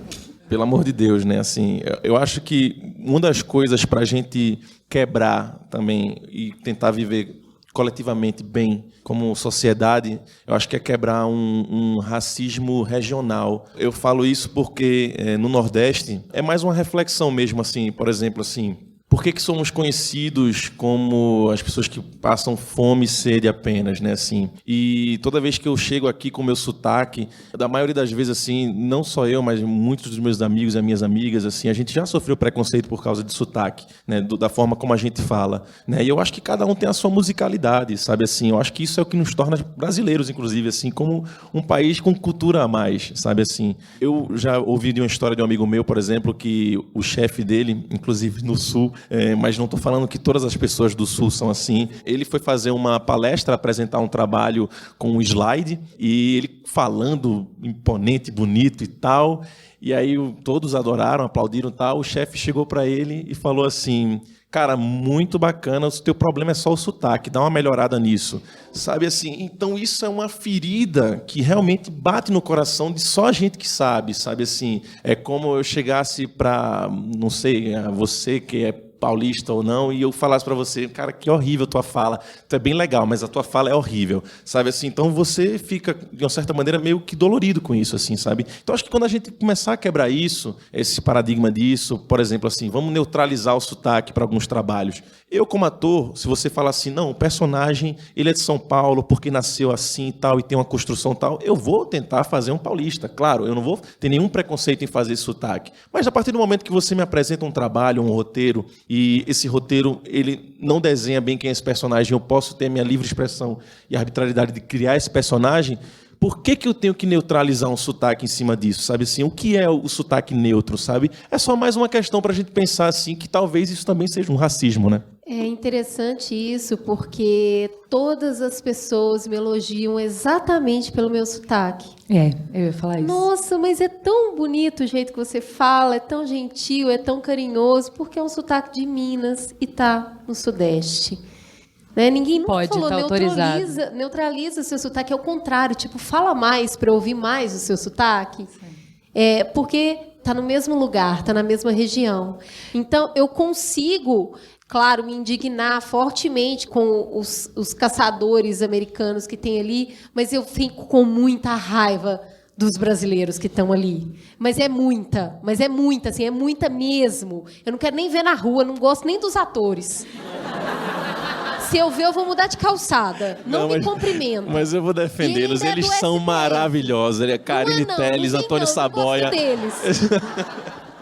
Pelo amor de Deus, né? Assim, eu acho que uma das coisas para a gente quebrar também e tentar viver coletivamente bem como sociedade, eu acho que é quebrar um racismo regional. Eu falo isso porque no Nordeste é mais uma reflexão mesmo, assim, por exemplo, assim, por que somos conhecidos como as pessoas que passam fome e sede apenas, né, assim? E toda vez que eu chego aqui com o meu sotaque, da maioria das vezes, assim, não só eu, mas muitos dos meus amigos e minhas amigas, assim, a gente já sofreu preconceito por causa de sotaque, né, da forma como a gente fala, né? E eu acho que cada um tem a sua musicalidade, sabe, assim? Eu acho que isso é o que nos torna brasileiros, inclusive, assim, como um país com cultura a mais, sabe, assim? Eu já ouvi de uma história de um amigo meu, por exemplo, que o chefe dele, inclusive no Sul, mas não estou falando que todas as pessoas do Sul são assim. Ele foi fazer uma palestra, apresentar um trabalho com um slide, e ele falando imponente, bonito e tal. E aí todos adoraram, aplaudiram e tal. O chefe chegou para ele e falou assim: cara, muito bacana, o teu problema é só o sotaque, dá uma melhorada nisso. Sabe assim? Então isso é uma ferida que realmente bate no coração de só a gente que sabe assim? É como eu chegasse para, não sei, você que é paulista ou não, e eu falasse para você, cara, que horrível a tua fala, tu é bem legal, mas a tua fala é horrível, sabe assim? Então você fica, de uma certa maneira, meio que dolorido com isso, assim, sabe? Então acho que quando a gente começar a quebrar isso, esse paradigma disso, por exemplo, assim, vamos neutralizar o sotaque para alguns trabalhos. Eu, como ator, se você falar assim, não, o personagem, ele é de São Paulo porque nasceu assim e tal, e tem uma construção tal, eu vou tentar fazer um paulista, claro, eu não vou ter nenhum preconceito em fazer esse sotaque, mas a partir do momento que você me apresenta um trabalho, um roteiro, e esse roteiro, ele não desenha bem quem é esse personagem, eu posso ter a minha livre expressão e a arbitrariedade de criar esse personagem, por que eu tenho que neutralizar um sotaque em cima disso, sabe assim? O que é o sotaque neutro, sabe? É só mais uma questão para a gente pensar assim, que talvez isso também seja um racismo, né? É interessante isso, porque todas as pessoas me elogiam exatamente pelo meu sotaque. Eu ia falar isso. Nossa, mas é tão bonito o jeito que você fala, é tão gentil, é tão carinhoso, porque é um sotaque de Minas e tá no Sudeste. Né? Ninguém nunca Pode, falou, tá autorizado. neutraliza seu sotaque, é o contrário, tipo, fala mais para ouvir mais o seu sotaque. Porque tá no mesmo lugar, tá na mesma região. Então, eu consigo, claro, me indignar fortemente com os caçadores americanos que tem ali, mas eu fico com muita raiva dos brasileiros que estão ali. Mas é muita, assim, é muita mesmo. Eu não quero nem ver na rua, não gosto nem dos atores. Se eu ver, eu vou mudar de calçada. Não me cumprimento. Mas eu vou defendê-los. E ele Eles é do são SBT. maravilhosos. Ele é Karine Telles, Antônio Saboia. Eu gosto deles.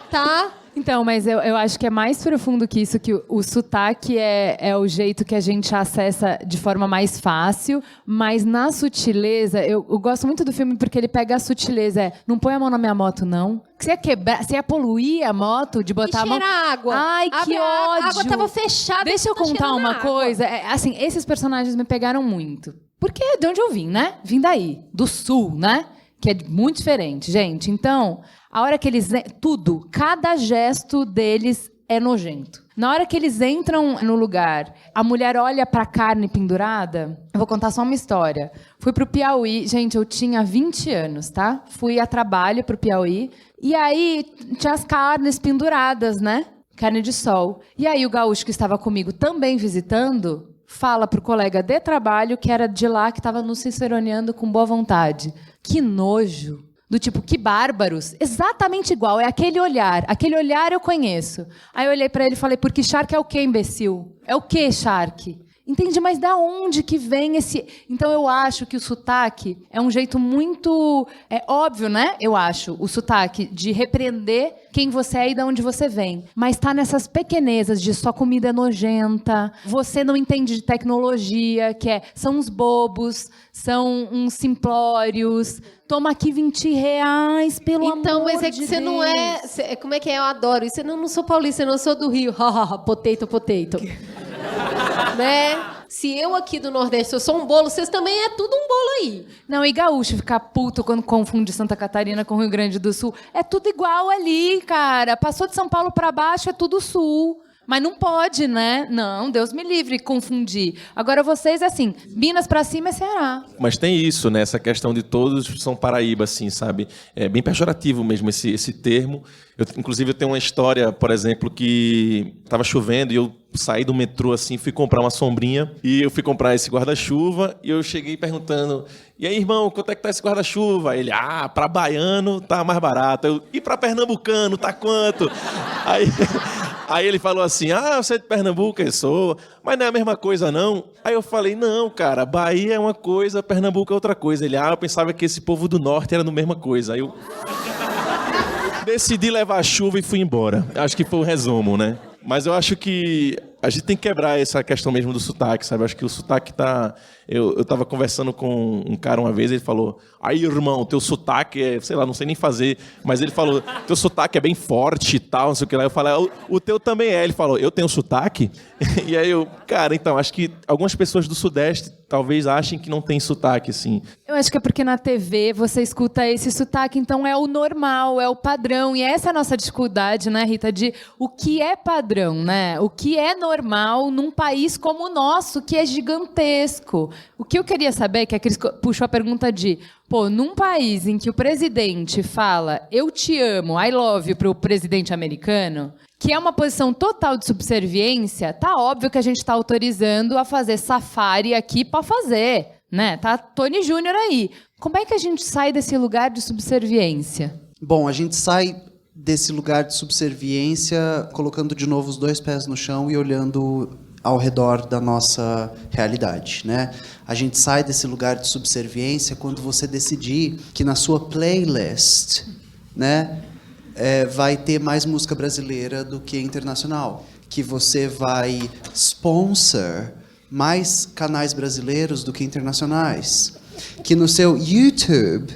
Tá? Então, mas eu acho que é mais profundo que isso, que o sotaque é o jeito que a gente acessa de forma mais fácil, mas na sutileza, eu gosto muito do filme porque ele pega a sutileza, não põe a mão na minha moto, não. Você ia quebrar, você ia poluir a moto de botar a mão... água. Ai, que ódio! A água tava fechada. Deixa eu contar uma coisa, assim, esses personagens me pegaram muito. Porque é de onde eu vim, né? Vim daí, do sul, né? Que é muito diferente, gente. Então, a hora que eles... Tudo, cada gesto deles é nojento. Na hora que eles entram no lugar, a mulher olha pra carne pendurada. Eu vou contar só uma história. Fui pro Piauí. Gente, eu tinha 20 anos, tá? Fui a trabalho pro Piauí. E aí, tinha as carnes penduradas, né? Carne de sol. E aí, o gaúcho que estava comigo também visitando... fala pro colega de trabalho que era de lá, que estava nos ciceroneando com boa vontade. Que nojo. Do tipo, que bárbaros. Exatamente igual. É aquele olhar. Aquele olhar eu conheço. Aí eu olhei para ele e falei, porque Shark é o quê, imbecil? É o quê, Shark? Entendi, mas da onde que vem esse... Então, eu acho que o sotaque é um jeito muito... É óbvio, né? Eu acho, o sotaque de repreender quem você é e de onde você vem. Mas tá nessas pequenezas de sua comida é nojenta, você não entende de tecnologia, são uns bobos, são uns simplórios... Toma aqui 20 reais, pelo amor de Deus. Então, mas é que você não é... Como é que é? Eu adoro isso. Eu não sou paulista, eu não sou do Rio. Potato. Né? Se eu aqui do Nordeste eu sou um bolo, vocês também é tudo um bolo aí. Não, e gaúcho ficar puto quando confunde Santa Catarina com Rio Grande do Sul. É tudo igual ali, cara. Passou de São Paulo pra baixo, é tudo sul. Mas não pode, né? Não, Deus me livre confundir. Agora vocês, assim, Minas pra cima é Ceará. Mas tem isso, né? Essa questão de todos são Paraíba, assim, sabe? É bem pejorativo mesmo esse termo. Inclusive, eu tenho uma história, por exemplo, que estava chovendo e eu saí do metrô, assim, fui comprar uma sombrinha e eu fui comprar esse guarda-chuva e eu cheguei perguntando, e aí, irmão, quanto é que tá esse guarda-chuva? Ele, pra baiano tá mais barato. E pra pernambucano, tá quanto? Aí ele falou assim, você é de Pernambuco? Eu sou, mas não é a mesma coisa, não. Aí eu falei, não, cara, Bahia é uma coisa, Pernambuco é outra coisa. Ele, eu pensava que esse povo do norte era a mesma coisa. Aí eu decidi levar a chuva e fui embora. Acho que foi o resumo, né? Mas eu acho que a gente tem que quebrar essa questão mesmo do sotaque, sabe? Eu acho que o sotaque tá... Eu tava conversando com um cara uma vez, ele falou, aí, irmão, teu sotaque é... Sei lá, não sei nem fazer, mas ele falou, teu sotaque é bem forte e tal, não sei o que lá. Eu falei, o teu também é. Ele falou, eu tenho sotaque? E aí eu, cara, então, acho que algumas pessoas do Sudeste talvez achem que não tem sotaque, assim. Eu acho que é porque na TV você escuta esse sotaque, então é o normal, é o padrão. E essa é a nossa dificuldade, né, Rita, de o que é padrão, né? O que é normal num país como o nosso, que é gigantesco. O que eu queria saber, que a Cris puxou a pergunta de, num país em que o presidente fala eu te amo, I love you, para o presidente americano, que é uma posição total de subserviência, tá óbvio que a gente está autorizando a fazer safari aqui para fazer, né? Tá Tony Júnior aí. Como é que a gente sai desse lugar de subserviência? Bom, a gente sai desse lugar de subserviência colocando de novo os dois pés no chão e olhando ao redor da nossa realidade, né? A gente sai desse lugar de subserviência quando você decidir que na sua playlist, né, vai ter mais música brasileira do que internacional, que você vai sponsor mais canais brasileiros do que internacionais, que no seu YouTube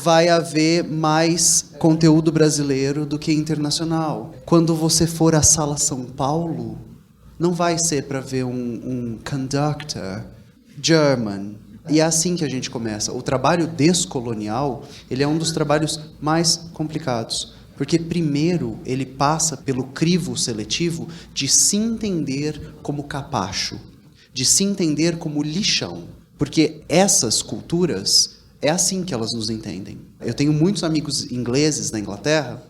vai haver mais conteúdo brasileiro do que internacional. Quando você for à Sala São Paulo, não vai ser para ver um conductor German. E é assim que a gente começa. O trabalho descolonial, ele é um dos trabalhos mais complicados. Porque, primeiro, ele passa pelo crivo seletivo de se entender como capacho, de se entender como lixão. Porque essas culturas, é assim que elas nos entendem. Eu tenho muitos amigos ingleses na Inglaterra.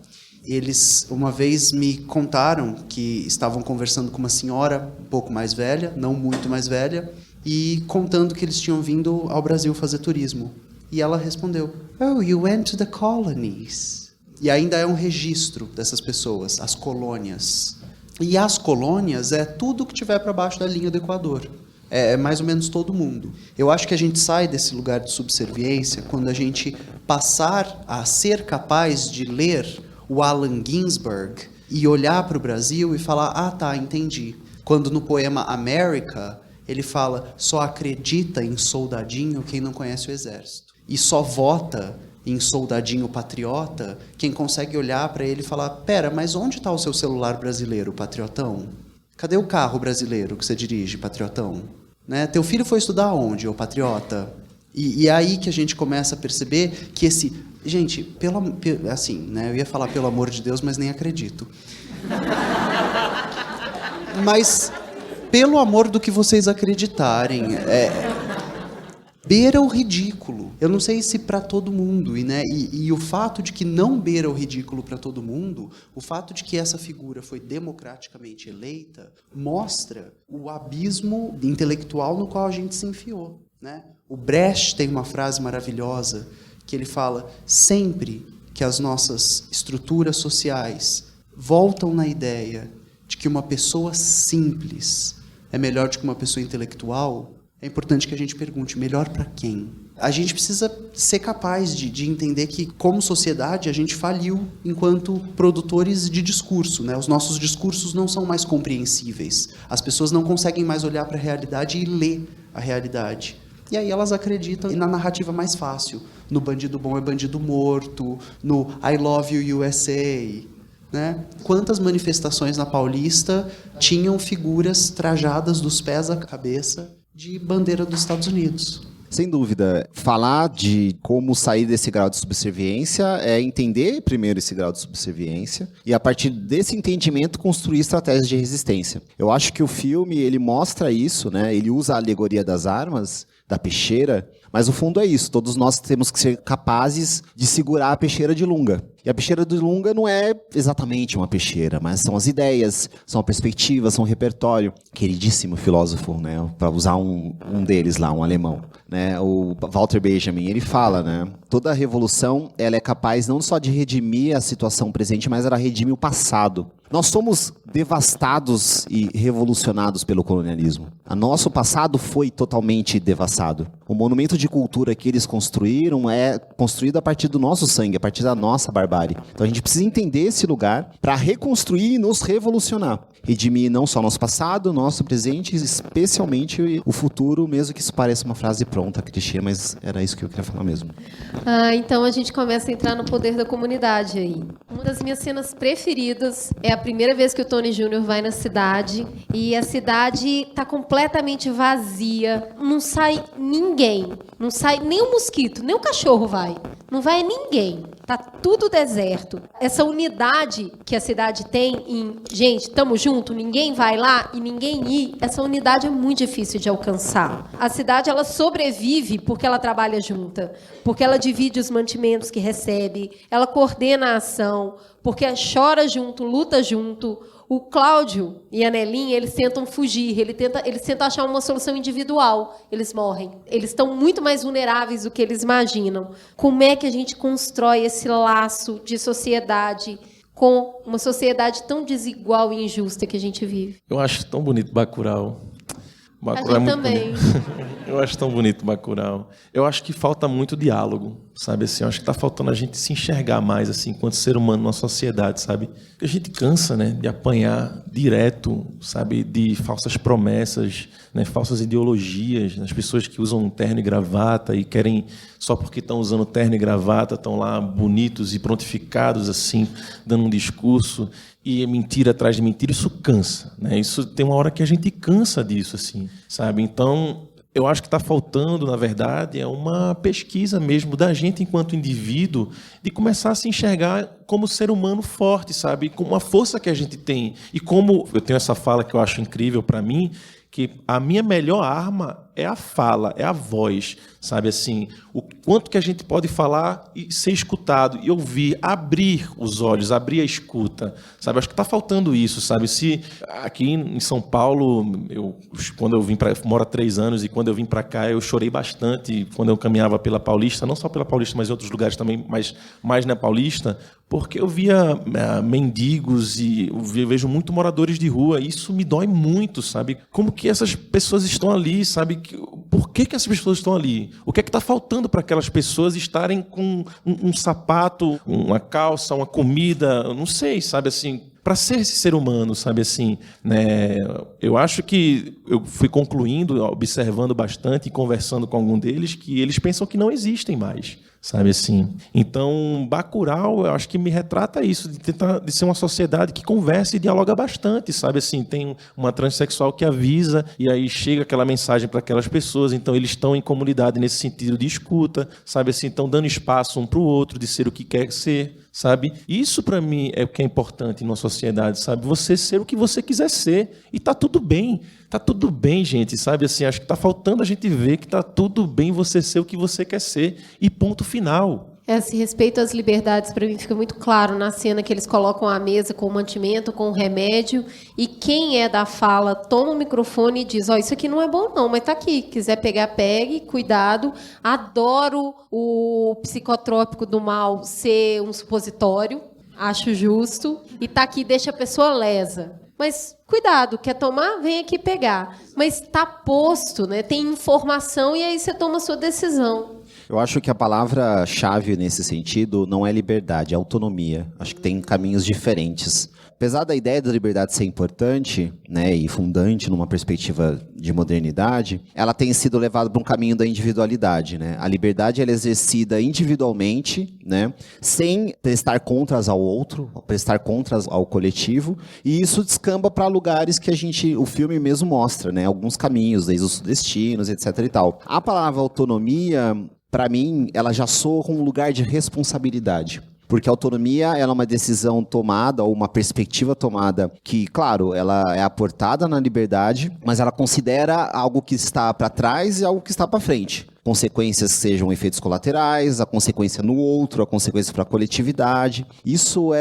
Eles, uma vez, me contaram que estavam conversando com uma senhora um pouco mais velha, não muito mais velha, e contando que eles tinham vindo ao Brasil fazer turismo. E ela respondeu, "Oh, you went to the colonies." E ainda é um registro dessas pessoas, as colônias. E as colônias é tudo que tiver para baixo da linha do Equador. É mais ou menos todo mundo. Eu acho que a gente sai desse lugar de subserviência quando a gente passar a ser capaz de ler o Allen Ginsberg e olhar para o Brasil e falar, ah, tá, entendi. Quando no poema America, ele fala, só acredita em soldadinho quem não conhece o exército. E só vota em soldadinho patriota quem consegue olhar para ele e falar, pera, mas onde está o seu celular brasileiro, patriotão? Cadê o carro brasileiro que você dirige, patriotão? Né? Teu filho foi estudar onde, ô patriota? E é aí que a gente começa a perceber que esse... Gente, assim, né? Eu ia falar pelo amor de Deus, mas nem acredito. Mas, pelo amor do que vocês acreditarem, beira o ridículo. Eu não sei se para todo mundo, e o fato de que não beira o ridículo para todo mundo, o fato de que essa figura foi democraticamente eleita, mostra o abismo intelectual no qual a gente se enfiou, né? O Brecht tem uma frase maravilhosa que ele fala, sempre que as nossas estruturas sociais voltam na ideia de que uma pessoa simples é melhor do que uma pessoa intelectual, é importante que a gente pergunte, melhor para quem? A gente precisa ser capaz de entender que, como sociedade, a gente faliu enquanto produtores de discurso, né? Os nossos discursos não são mais compreensíveis. As pessoas não conseguem mais olhar para a realidade e ler a realidade. E aí elas acreditam na narrativa mais fácil. No bandido bom é bandido morto, no I love you USA. Né? Quantas manifestações na Paulista tinham figuras trajadas dos pés à cabeça de bandeira dos Estados Unidos? Sem dúvida, falar de como sair desse grau de subserviência é entender primeiro esse grau de subserviência e, a partir desse entendimento, construir estratégias de resistência. Eu acho que o filme ele mostra isso, né? Ele usa a alegoria das armas, da peixeira, mas o fundo é isso, todos nós temos que ser capazes de segurar a peixeira de Lunga. E a peixeira de Lunga não é exatamente uma peixeira, mas são as ideias, são a perspectiva, são o repertório. Queridíssimo filósofo, né, para usar um deles lá, um alemão, né, o Walter Benjamin, ele fala, né, toda revolução ela é capaz não só de redimir a situação presente, mas ela redime o passado. Nós somos devastados e revolucionados pelo colonialismo. O nosso passado foi totalmente devastado. O monumento de cultura que eles construíram é construído a partir do nosso sangue, a partir da nossa barbárie. Então a gente precisa entender esse lugar para reconstruir e nos revolucionar. Redimir não só nosso passado, nosso presente, especialmente o futuro, mesmo que isso pareça uma frase pronta, clichê, mas era isso que eu queria falar mesmo. Então a gente começa a entrar no poder da comunidade aí. Uma das minhas cenas preferidas é a primeira vez que o Tony Jr. vai na cidade e a cidade está completamente vazia, não sai ninguém, não sai nem um mosquito, nem um cachorro vai, não vai ninguém, tá tudo deserto. Essa unidade que a cidade tem em, gente, estamos juntos, ninguém vai lá e ninguém ir, essa unidade é muito difícil de alcançar. A cidade ela sobrevive porque ela trabalha junta, porque ela divide os mantimentos que recebe, ela coordena a ação, porque chora junto, luta junto. O Cláudio e a Nelinha, eles tentam fugir, eles tentam achar uma solução individual, eles morrem. Eles estão muito mais vulneráveis do que eles imaginam. Como é que a gente constrói esse laço de sociedade com uma sociedade tão desigual e injusta que a gente vive? Eu acho tão bonito Bacurau. Bacurau a gente também. Eu acho tão bonito Bacurau. Eu acho que falta muito diálogo, sabe? Assim, eu acho que está faltando a gente se enxergar mais assim, enquanto ser humano numa sociedade, sabe? A gente cansa, né, de apanhar direto, sabe, de falsas promessas, né, falsas ideologias, né? As pessoas que usam terno e gravata e querem, só porque estão usando terno e gravata, estão lá bonitos e prontificados, assim, dando um discurso. E mentira atrás de mentira, isso cansa, né? Isso tem uma hora que a gente cansa disso, assim, sabe? Então, eu acho que está faltando, na verdade, é uma pesquisa mesmo da gente enquanto indivíduo, de começar a se enxergar como ser humano forte, sabe? Com uma força que a gente tem. E como eu tenho essa fala que eu acho incrível para mim, que a minha melhor arma é a fala, é a voz, sabe assim, o quanto que a gente pode falar e ser escutado, e ouvir, abrir os olhos, abrir a escuta, sabe, acho que está faltando isso, sabe, se aqui em São Paulo, quando eu moro há 3 anos, e quando eu vim para cá, eu chorei bastante, quando eu caminhava pela Paulista, não só pela Paulista, mas em outros lugares também, mas mais na Paulista, porque eu via mendigos e eu vejo muito moradores de rua, e isso me dói muito, sabe? Como que essas pessoas estão ali, sabe? Por que essas pessoas estão ali? O que é que está faltando para aquelas pessoas estarem com um sapato, uma calça, uma comida, eu não sei, sabe assim, para ser esse ser humano, sabe assim, né? Eu acho que eu fui concluindo, observando bastante e conversando com algum deles, que eles pensam que não existem mais, sabe assim. Então, Bacurau, eu acho que me retrata isso, de ser uma sociedade que conversa e dialoga bastante, sabe assim. Tem uma transexual que avisa e aí chega aquela mensagem para aquelas pessoas, então eles estão em comunidade nesse sentido de escuta, sabe assim, estão dando espaço um para o outro de ser o que quer ser, sabe? Isso para mim é o que é importante numa sociedade, sabe? Você ser o que você quiser ser e tá tudo bem. Tá tudo bem, gente, sabe? Assim, acho que tá faltando a gente ver que tá tudo bem você ser o que você quer ser e ponto final. Esse respeito às liberdades, para mim, fica muito claro na cena que eles colocam a mesa com o mantimento, com o remédio, e quem é da fala toma o microfone e diz, isso aqui não é bom não, mas tá aqui, quiser pegar, pegue, cuidado. Adoro o psicotrópico do mal ser um supositório, acho justo, e tá aqui, deixa a pessoa lesa. Mas, cuidado, quer tomar? Vem aqui pegar. Mas está posto, né? Tem informação e aí você toma a sua decisão. Eu acho que a palavra-chave nesse sentido não é liberdade, é autonomia. Acho que tem caminhos diferentes. Apesar da ideia da liberdade ser importante, né, e fundante numa perspectiva de modernidade, ela tem sido levada para um caminho da individualidade, né? A liberdade ela é exercida individualmente, né, sem prestar contas ao outro, prestar contas ao coletivo, e isso descamba para lugares que o filme mesmo mostra, né, alguns caminhos, desde os destinos, etc. e tal. A palavra autonomia, para mim, ela já soa com um lugar de responsabilidade. Porque a autonomia ela é uma decisão tomada ou uma perspectiva tomada que, claro, ela é aportada na liberdade, mas ela considera algo que está para trás e algo que está para frente. Consequências que sejam efeitos colaterais, a consequência no outro, a consequência para a coletividade. Isso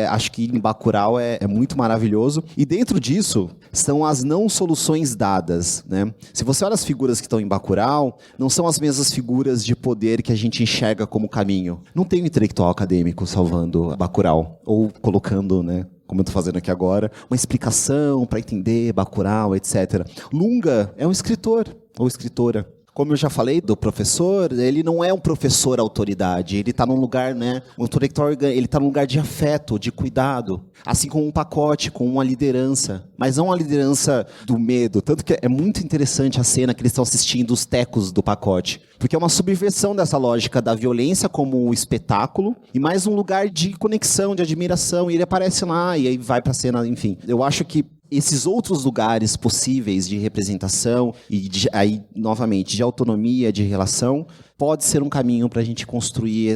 acho que em Bacurau é muito maravilhoso. E dentro disso são as não soluções dadas, né? Se você olha as figuras que estão em Bacurau, não são as mesmas figuras de poder que a gente enxerga como caminho. Não tem um intelectual acadêmico salvando Bacurau, ou colocando, né, como eu estou fazendo aqui agora, uma explicação para entender Bacurau, etc. Lunga é um escritor ou escritora. Como eu já falei do professor, ele não é um professor autoridade, ele está num lugar, né, o intelectual, ele está num lugar de afeto, de cuidado, assim como um pacote, com uma liderança, mas não uma liderança do medo, tanto que é muito interessante a cena que eles estão assistindo os tecos do pacote, porque é uma subversão dessa lógica da violência como um espetáculo, e mais um lugar de conexão, de admiração, e ele aparece lá, e aí vai pra cena, enfim. Eu acho que esses outros lugares possíveis de representação e, aí, novamente, de autonomia, de relação, pode ser um caminho para a gente construir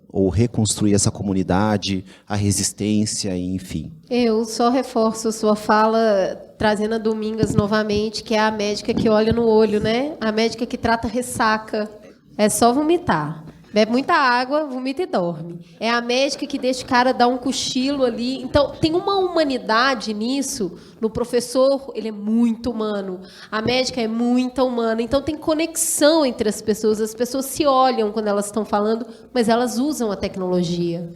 ou reconstruir essa comunidade, a resistência, enfim. Eu só reforço a sua fala, trazendo a Domingas novamente, que é a médica que olha no olho, né? A médica que trata ressaca. É só vomitar. Bebe muita água, vomita e dorme. É a médica que deixa o cara dar um cochilo ali. Então, tem uma humanidade nisso. No professor, ele é muito humano. A médica é muito humana. Então, tem conexão entre as pessoas. As pessoas se olham quando elas estão falando, mas elas usam a tecnologia.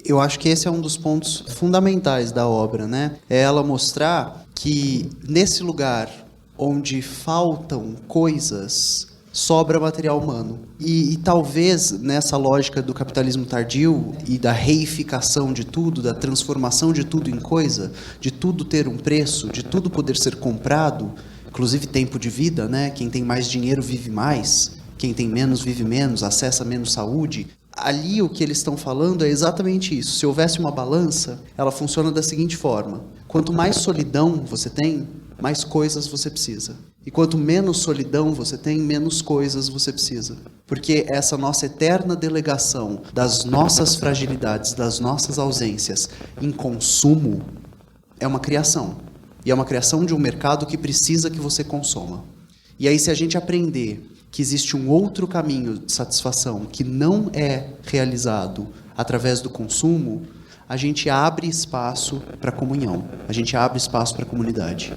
Eu acho que esse é um dos pontos fundamentais da obra, né? É ela mostrar que, nesse lugar onde faltam coisas, sobra material humano. E talvez nessa lógica do capitalismo tardio e da reificação de tudo, da transformação de tudo em coisa, de tudo ter um preço, de tudo poder ser comprado, inclusive tempo de vida, né? Quem tem mais dinheiro vive mais, quem tem menos vive menos, acessa menos saúde. Ali o que eles estão falando é exatamente isso. Se houvesse uma balança, ela funciona da seguinte forma: quanto mais solidão você tem, mais coisas você precisa. E quanto menos solidão você tem, menos coisas você precisa. Porque essa nossa eterna delegação das nossas fragilidades, das nossas ausências em consumo, é uma criação. E é uma criação de um mercado que precisa que você consuma. E aí, se a gente aprender que existe um outro caminho de satisfação que não é realizado através do consumo, a gente abre espaço para comunhão, a gente abre espaço para comunidade.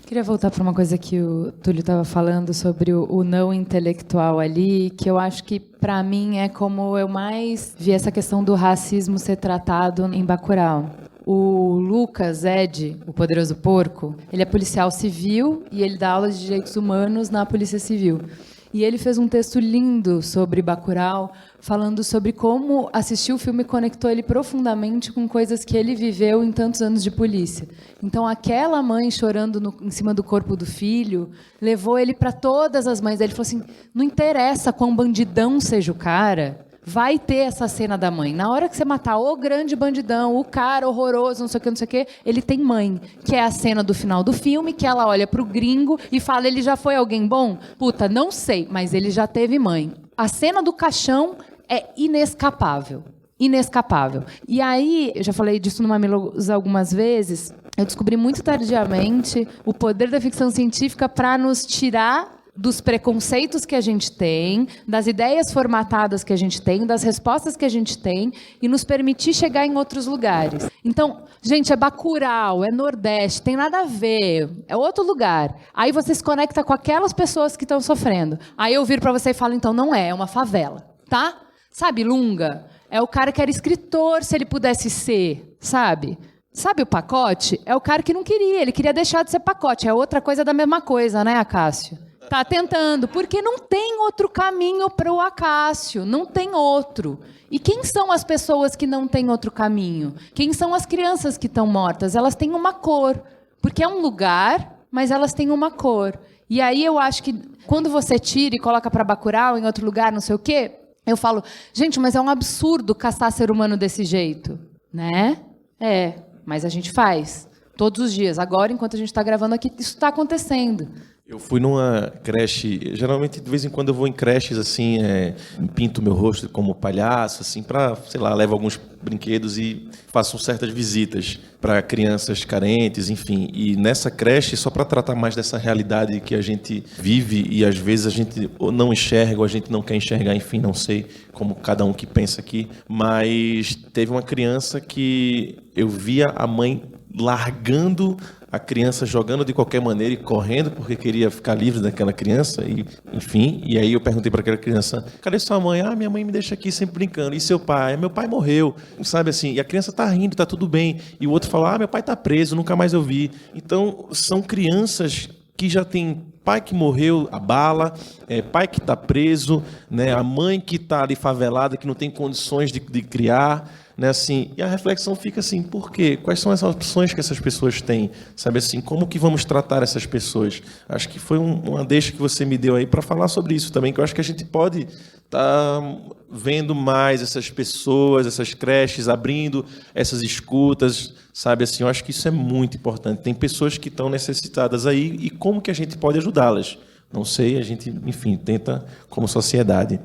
Queria voltar para uma coisa que o Túlio estava falando sobre o não intelectual ali, que eu acho que, para mim, é como eu mais vi essa questão do racismo ser tratado em Bacurau. O Lucas Ed, o poderoso porco, ele é policial civil e ele dá aula de direitos humanos na Polícia Civil. E ele fez um texto lindo sobre Bacurau, falando sobre como assistir o filme conectou ele profundamente com coisas que ele viveu em tantos anos de polícia. Então, aquela mãe chorando em cima do corpo do filho levou ele para todas as mães. Ele falou assim, não interessa quão bandidão seja o cara, vai ter essa cena da mãe. Na hora que você matar o grande bandidão, o cara horroroso, não sei o que, ele tem mãe. Que é a cena do final do filme, que ela olha pro gringo e fala, ele já foi alguém bom? Puta, não sei, mas ele já teve mãe. A cena do caixão é inescapável. Inescapável. E aí, eu já falei disso no Mamilos algumas vezes, eu descobri muito tardiamente o poder da ficção científica para nos tirar dos preconceitos que a gente tem, das ideias formatadas que a gente tem, das respostas que a gente tem e nos permitir chegar em outros lugares. Então, gente, é Bacurau, é Nordeste, tem nada a ver, é outro lugar. Aí você se conecta com aquelas pessoas que estão sofrendo. Aí eu viro para você e falo, então não é uma favela, tá? Sabe, Lunga? É o cara que era escritor, se ele pudesse ser, sabe? Sabe o Pacote? É o cara que não queria, ele queria deixar de ser Pacote. É outra coisa da mesma coisa, né, Acácio? Tá tentando, porque não tem outro caminho para o Acácio, não tem outro. E quem são as pessoas que não têm outro caminho? Quem são as crianças que estão mortas? Elas têm uma cor, porque é um lugar, mas elas têm uma cor. E aí eu acho que quando você tira e coloca para Bacurau, em outro lugar, não sei o quê, eu falo, gente, mas é um absurdo caçar ser humano desse jeito, né? É, mas a gente faz todos os dias. Agora, enquanto a gente está gravando aqui, isso está acontecendo. Eu fui numa creche, geralmente de vez em quando eu vou em creches assim, pinto meu rosto como palhaço, assim, para, sei lá, levo alguns brinquedos e faço certas visitas para crianças carentes, enfim. E nessa creche, só para tratar mais dessa realidade que a gente vive e às vezes a gente não enxerga ou a gente não quer enxergar, enfim, não sei como cada um que pensa aqui, mas teve uma criança que eu via a mãe largando a criança, jogando de qualquer maneira e correndo porque queria ficar livre daquela criança, e enfim. E aí eu perguntei para aquela criança, cadê sua mãe? Ah, minha mãe me deixa aqui sempre brincando. E seu pai? Meu pai morreu, sabe assim? E a criança tá rindo, tá tudo bem. E o outro fala, meu pai tá preso, nunca mais eu vi. Então, são crianças que já tem pai que morreu a bala, pai que está preso, né, a mãe que está ali favelada, que não tem condições de criar, né, assim, e a reflexão fica assim, por quê? Quais são as opções que essas pessoas têm? Sabe assim, como que vamos tratar essas pessoas? Acho que foi uma deixa que você me deu aí para falar sobre isso também, que eu acho que a gente pode estar vendo mais essas pessoas, essas creches, abrindo essas escutas, sabe assim, eu acho que isso é muito importante. Tem pessoas que estão necessitadas aí e como que a gente pode ajudá-las? Não sei, a gente, enfim, tenta como sociedade.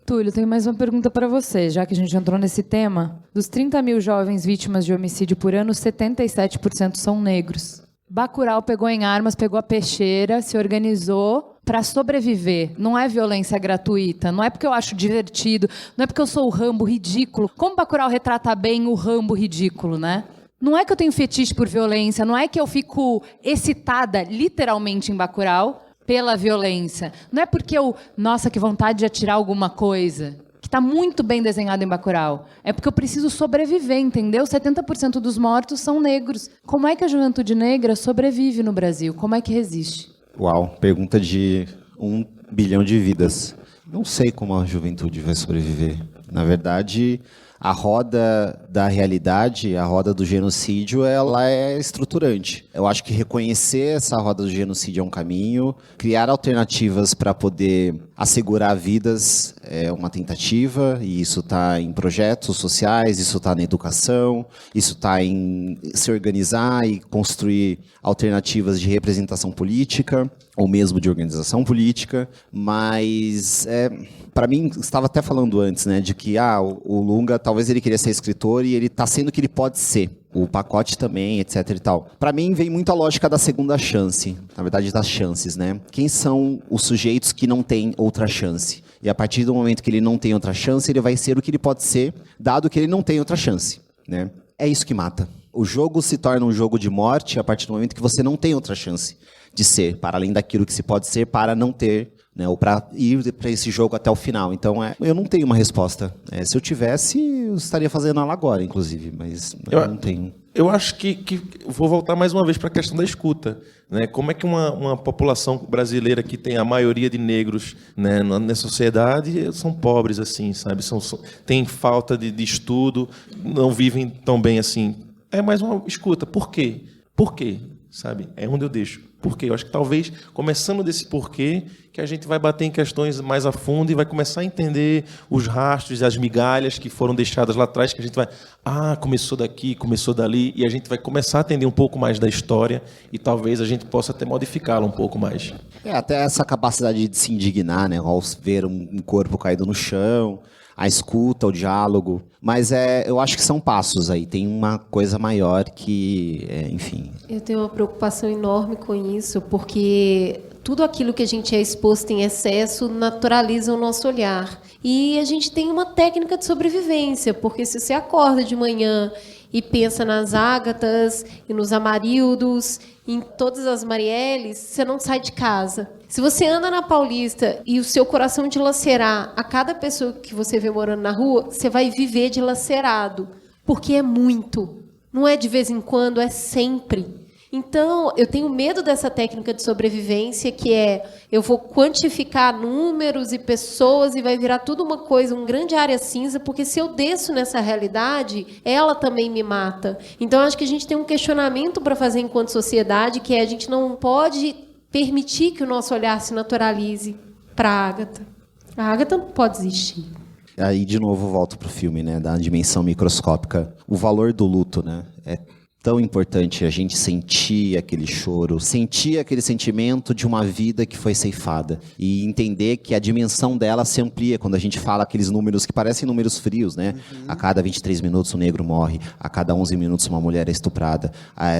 Túlio, tenho mais uma pergunta para você, já que a gente entrou nesse tema. Dos 30 mil jovens vítimas de homicídio por ano, 77% são negros. Bacurau pegou em armas, pegou a peixeira, se organizou para sobreviver. Não é violência gratuita, não é porque eu acho divertido, não é porque eu sou o Rambo ridículo. Como Bacurau retrata bem o Rambo ridículo, né? Não é que eu tenho fetiche por violência, não é que eu fico excitada, literalmente, em Bacurau, pela violência. Não é porque eu, nossa, que vontade de atirar alguma coisa, que está muito bem desenhado em Bacurau. É porque eu preciso sobreviver, entendeu? 70% dos mortos são negros. Como é que a juventude negra sobrevive no Brasil? Como é que resiste? Uau, pergunta de 1 bilhão de vidas. Não sei como a juventude vai sobreviver. Na verdade, a roda da realidade, a roda do genocídio, ela é estruturante. Eu acho que reconhecer essa roda do genocídio é um caminho, criar alternativas para poder assegurar vidas é uma tentativa, e isso está em projetos sociais, isso está na educação, isso está em se organizar e construir alternativas de representação política, ou mesmo de organização política, mas para mim, estava até falando antes, né, de que o Lunga talvez ele queria ser escritor e ele tá sendo o que ele pode ser. O pacote também, etc e tal. Pra mim, vem muito a lógica da segunda chance. Na verdade, das chances, né? Quem são os sujeitos que não têm outra chance? E a partir do momento que ele não tem outra chance, ele vai ser o que ele pode ser, dado que ele não tem outra chance, né? É isso que mata. O jogo se torna um jogo de morte a partir do momento que você não tem outra chance de ser, para além daquilo que se pode ser, para não ter, né, ou para ir para esse jogo até o final. Então, eu não tenho uma resposta. Se eu tivesse, eu estaria fazendo ela agora, inclusive, mas eu não tenho. Eu acho que vou voltar mais uma vez para a questão da escuta, né? Como é que uma população brasileira que tem a maioria de negros, né, na sociedade são pobres assim, sabe? Tem falta de estudo, não vivem tão bem assim. É mais uma escuta. Por quê? Por quê? Sabe? É onde eu deixo. Por quê? Eu acho que talvez, começando desse porquê, que a gente vai bater em questões mais a fundo e vai começar a entender os rastros e as migalhas que foram deixadas lá atrás, que a gente vai... começou daqui, começou dali, e a gente vai começar a entender um pouco mais da história e talvez a gente possa até modificá-la um pouco mais. Até essa capacidade de se indignar, né? Ao ver um corpo caído no chão, a escuta, o diálogo. Mas eu acho que são passos aí. Tem uma coisa maior que, enfim... Eu tenho uma preocupação enorme com isso, porque tudo aquilo que a gente é exposto em excesso naturaliza o nosso olhar. E a gente tem uma técnica de sobrevivência, porque se você acorda de manhã e pensa nas Ágatas e nos Amarildos, em todas as Marielles, você não sai de casa. Se você anda na Paulista e o seu coração dilacerar a cada pessoa que você vê morando na rua, você vai viver dilacerado, porque é muito. Não é de vez em quando, é sempre. Então, eu tenho medo dessa técnica de sobrevivência, que eu vou quantificar números e pessoas e vai virar tudo uma coisa, uma grande área cinza, porque se eu desço nessa realidade, ela também me mata. Então, acho que a gente tem um questionamento para fazer enquanto sociedade, que a gente não pode permitir que o nosso olhar se naturalize para a Ágata. A Ágata não pode existir. Aí, de novo, volto pro filme, né, da dimensão microscópica. O valor do luto, né, é tão importante a gente sentir aquele choro, sentir aquele sentimento de uma vida que foi ceifada e entender que a dimensão dela se amplia quando a gente fala aqueles números que parecem números frios, né? A cada 23 minutos um negro morre, a cada 11 minutos uma mulher é estuprada,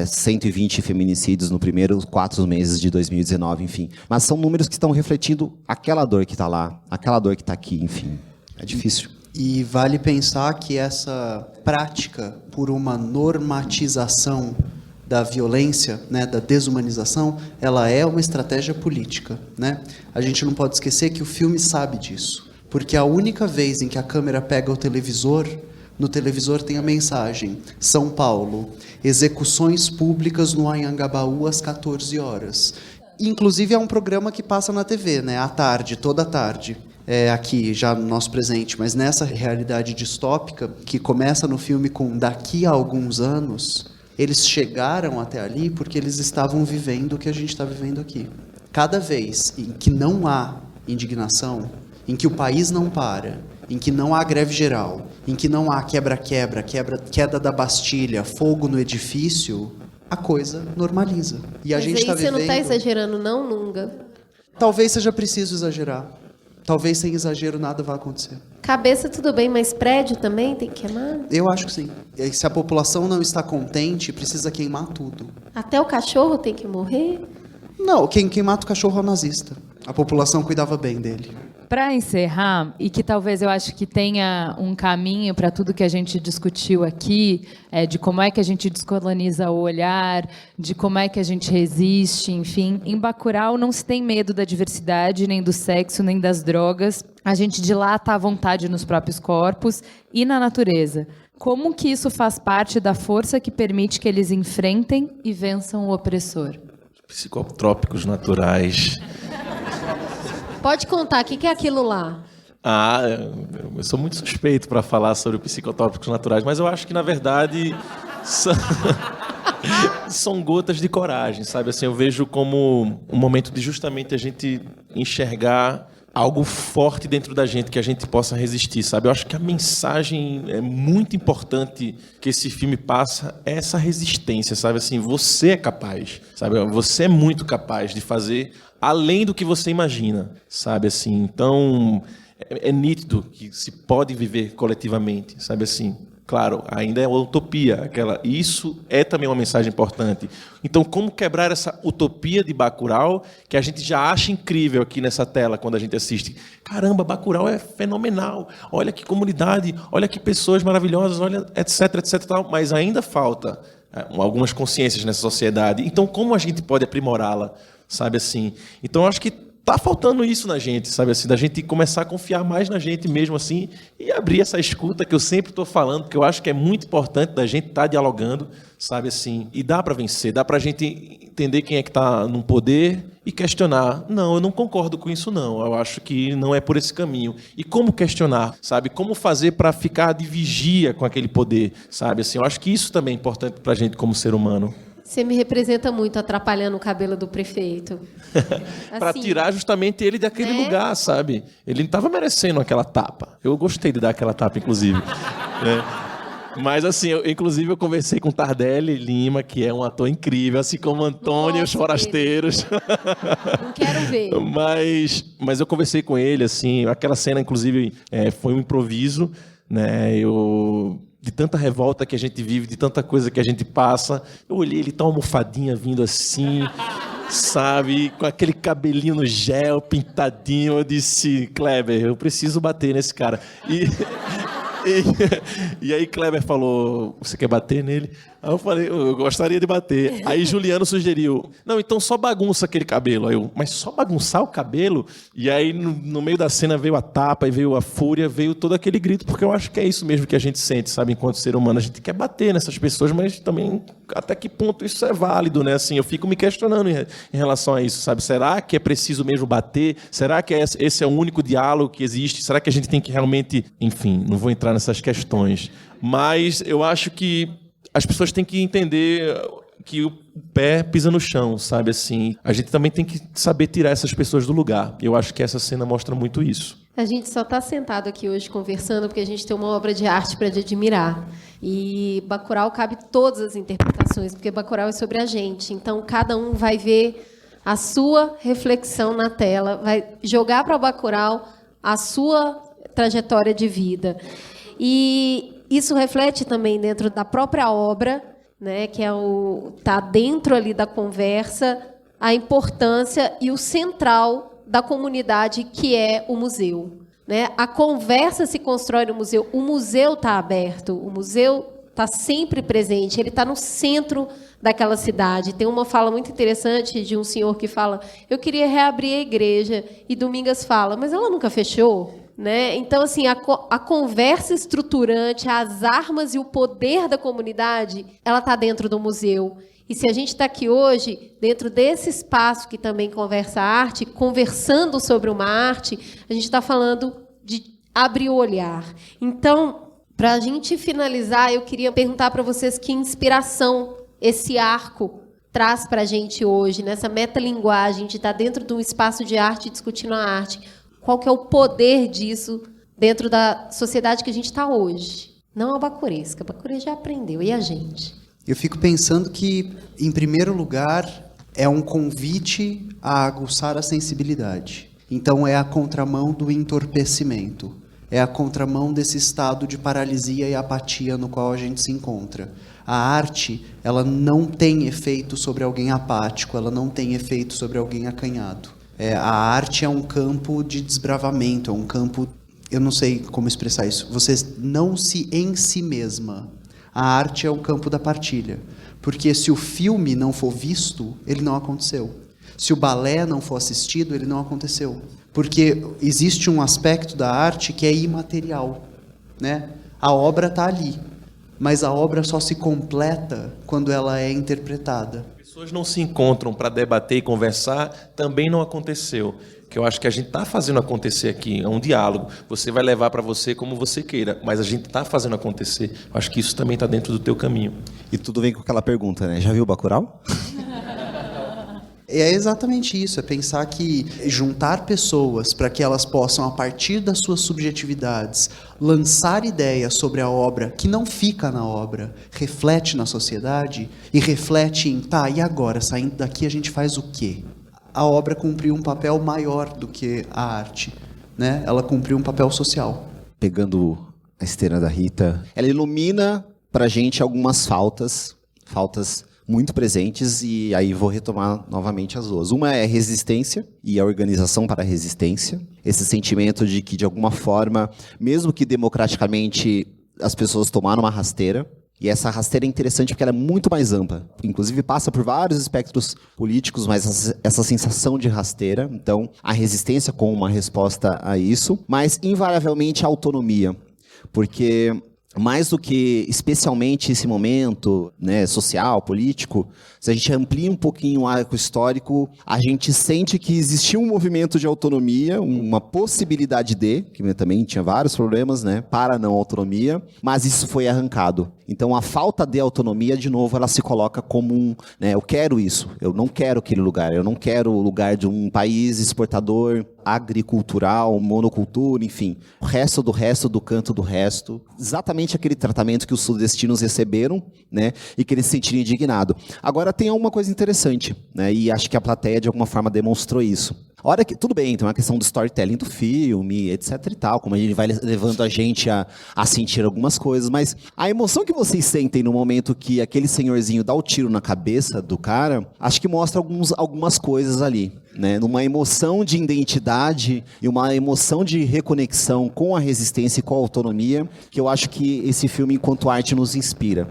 120 feminicídios no primeiro 4 meses de 2019, enfim. Mas são números que estão refletindo aquela dor que está lá, aquela dor que está aqui, enfim. É difícil. E vale pensar que essa prática por uma normatização da violência, né, da desumanização, ela é uma estratégia política, né? A gente não pode esquecer que o filme sabe disso, porque a única vez em que a câmera pega o televisor, no televisor tem a mensagem: São Paulo, execuções públicas no Anhangabaú às 14 horas. Inclusive é um programa que passa na TV, né, à tarde, toda tarde. Aqui, já no nosso presente, mas nessa realidade distópica, que começa no filme com daqui a alguns anos, eles chegaram até ali porque eles estavam vivendo o que a gente está vivendo aqui. Cada vez em que não há indignação, em que o país não para, em que não há greve geral, em que não há quebra-quebra, queda da Bastilha, fogo no edifício, a coisa normaliza. E a gente está vivendo... Você não está exagerando, não, Nunga? Talvez seja preciso exagerar. Talvez sem exagero nada vai acontecer. Cabeça tudo bem, mas prédio também tem que queimar? Eu acho que sim. E se a população não está contente, precisa queimar tudo. Até o cachorro tem que morrer? Não, quem mata o cachorro é o nazista. A população cuidava bem dele. Para encerrar, e que talvez eu acho que tenha um caminho para tudo que a gente discutiu aqui, de como é que a gente descoloniza o olhar, de como é que a gente resiste, enfim. Em Bacurau não se tem medo da diversidade, nem do sexo, nem das drogas. A gente dilata a vontade nos próprios corpos e na natureza. Como que isso faz parte da força que permite que eles enfrentem e vençam o opressor? Psicotrópicos naturais. Pode contar, o que é aquilo lá? Eu sou muito suspeito para falar sobre psicotrópicos naturais, mas eu acho que, na verdade, são gotas de coragem, sabe? Assim, eu vejo como um momento de justamente a gente enxergar algo forte dentro da gente que a gente possa resistir, sabe? Eu acho que a mensagem é muito importante que esse filme passa é essa resistência, sabe? Assim, você é capaz, sabe? Você é muito capaz de fazer além do que você imagina, sabe? Assim, então, é nítido que se pode viver coletivamente, sabe assim? Claro, ainda é uma utopia. Isso é também uma mensagem importante. Então, como quebrar essa utopia de Bacurau, que a gente já acha incrível aqui nessa tela, quando a gente assiste? Caramba, Bacurau é fenomenal. Olha que comunidade, olha que pessoas maravilhosas, olha, etc, etc, tal. Mas ainda falta algumas consciências nessa sociedade. Então, como a gente pode aprimorá-la, sabe assim? Então, eu acho que tá faltando isso na gente, sabe assim, da gente começar a confiar mais na gente mesmo assim e abrir essa escuta que eu sempre estou falando, que eu acho que é muito importante da gente estar dialogando, sabe assim, e dá para vencer, dá para a gente entender quem é que está no poder e questionar. Não, eu não concordo com isso não, eu acho que não é por esse caminho. E como questionar, sabe, como fazer para ficar de vigia com aquele poder, sabe assim, eu acho que isso também é importante para a gente como ser humano. Você me representa muito atrapalhando o cabelo do prefeito. Para tirar justamente ele daquele lugar, sabe? Ele não estava merecendo aquela tapa. Eu gostei de dar aquela tapa, inclusive. Mas, assim, eu conversei com Tardelli Lima, que é um ator incrível, assim como Antônio e os Forasteiros. Não quero ver. Mas eu conversei com ele, assim, aquela cena, inclusive, foi um improviso, né? De tanta revolta que a gente vive, de tanta coisa que a gente passa. Eu olhei, ele tá uma almofadinha vindo assim, sabe? Com aquele cabelinho no gel, pintadinho. Eu disse, Kleber, eu preciso bater nesse cara. E aí Kleber falou, você quer bater nele? Aí eu falei, eu gostaria de bater. Aí Juliano sugeriu, não, então só bagunça aquele cabelo. Aí eu, mas só bagunçar o cabelo? E aí no meio da cena veio a tapa, e veio a fúria, veio todo aquele grito, porque eu acho que é isso mesmo que a gente sente, sabe? Enquanto ser humano, a gente quer bater nessas pessoas, mas também até que ponto isso é válido, né? Assim, eu fico me questionando em relação a isso, sabe? Será que é preciso mesmo bater? Será que esse é o único diálogo que existe? Será que a gente tem que realmente... Enfim, não vou entrar nessas questões. Mas eu acho que as pessoas têm que entender que o pé pisa no chão, sabe assim? A gente também tem que saber tirar essas pessoas do lugar. Eu acho que essa cena mostra muito isso. A gente só está sentado aqui hoje conversando porque a gente tem uma obra de arte para admirar. E Bacurau cabe todas as interpretações, porque Bacurau é sobre a gente. Então, cada um vai ver a sua reflexão na tela, vai jogar para o Bacurau a sua trajetória de vida. E isso reflete também dentro da própria obra, né, que tá dentro ali da conversa, a importância e o central da comunidade, que é o museu, né? A conversa se constrói no museu, o museu está aberto, o museu está sempre presente, ele está no centro daquela cidade. Tem uma fala muito interessante de um senhor que fala, eu queria reabrir a igreja, e Domingas fala, mas ela nunca fechou? Né? Então, assim, a conversa estruturante, as armas e o poder da comunidade, ela está dentro do museu. E se a gente está aqui hoje, dentro desse espaço que também conversa arte, conversando sobre uma arte, a gente está falando de abrir o olhar. Então, para a gente finalizar, eu queria perguntar para vocês que inspiração esse arco traz para a gente hoje, nessa metalinguagem, de estar dentro de um espaço de arte, discutindo a arte. Qual que é o poder disso dentro da sociedade que a gente está hoje? Não a bacuresca. A bacuresca já aprendeu. E a gente? Eu fico pensando que, em primeiro lugar, é um convite a aguçar a sensibilidade. Então, é a contramão do entorpecimento. É a contramão desse estado de paralisia e apatia no qual a gente se encontra. A arte, ela não tem efeito sobre alguém apático, ela não tem efeito sobre alguém acanhado. A arte é um campo de desbravamento, é um campo... Eu não sei como expressar isso. Você não se em si mesma. A arte é o campo da partilha. Porque se o filme não for visto, ele não aconteceu. Se o balé não for assistido, ele não aconteceu. Porque existe um aspecto da arte que é imaterial, né? A obra está ali, mas a obra só se completa quando ela é interpretada. Pessoas não se encontram para debater e conversar, também não aconteceu. Que eu acho que a gente está fazendo acontecer aqui, é um diálogo. Você vai levar para você como você queira, mas a gente está fazendo acontecer. Eu acho que isso também está dentro do teu caminho. E tudo vem com aquela pergunta, né? Já viu Bacurau? É exatamente isso, é pensar que juntar pessoas para que elas possam, a partir das suas subjetividades, lançar ideias sobre a obra que não fica na obra, reflete na sociedade e reflete em, tá, e agora, saindo daqui a gente faz o quê? A obra cumpriu um papel maior do que a arte, né? Ela cumpriu um papel social. Pegando a esteira da Rita, ela ilumina pra gente algumas faltas muito presentes, e aí vou retomar novamente as duas. Uma é a resistência e a organização para a resistência. Esse sentimento de que, de alguma forma, mesmo que democraticamente as pessoas tomaram uma rasteira, e essa rasteira é interessante porque ela é muito mais ampla. Inclusive passa por vários espectros políticos, mas essa sensação de rasteira. Então, a resistência como uma resposta a isso, mas invariavelmente a autonomia. Porque mais do que especialmente esse momento, né, social, político, se a gente amplia um pouquinho o arco histórico, a gente sente que existia um movimento de autonomia, uma possibilidade de, que também tinha vários problemas, né, para a não autonomia, mas isso foi arrancado. Então a falta de autonomia, de novo, ela se coloca como né, eu quero isso, eu não quero aquele lugar, eu não quero o lugar de um país exportador, agricultural, monocultura, enfim, o resto do canto do resto, exatamente aquele tratamento que os sudestinos receberam, né, e que eles se sentiram indignados. Agora tem uma coisa interessante, né, e acho que a plateia de alguma forma demonstrou isso. Hora que, tudo bem, tem uma questão do storytelling do filme, etc e tal, como ele vai levando a gente a sentir algumas coisas, mas a emoção que vocês sentem no momento que aquele senhorzinho dá o tiro na cabeça do cara, acho que mostra algumas coisas ali, né? Numa emoção de identidade e uma emoção de reconexão com a resistência e com a autonomia, que eu acho que esse filme, enquanto arte, nos inspira.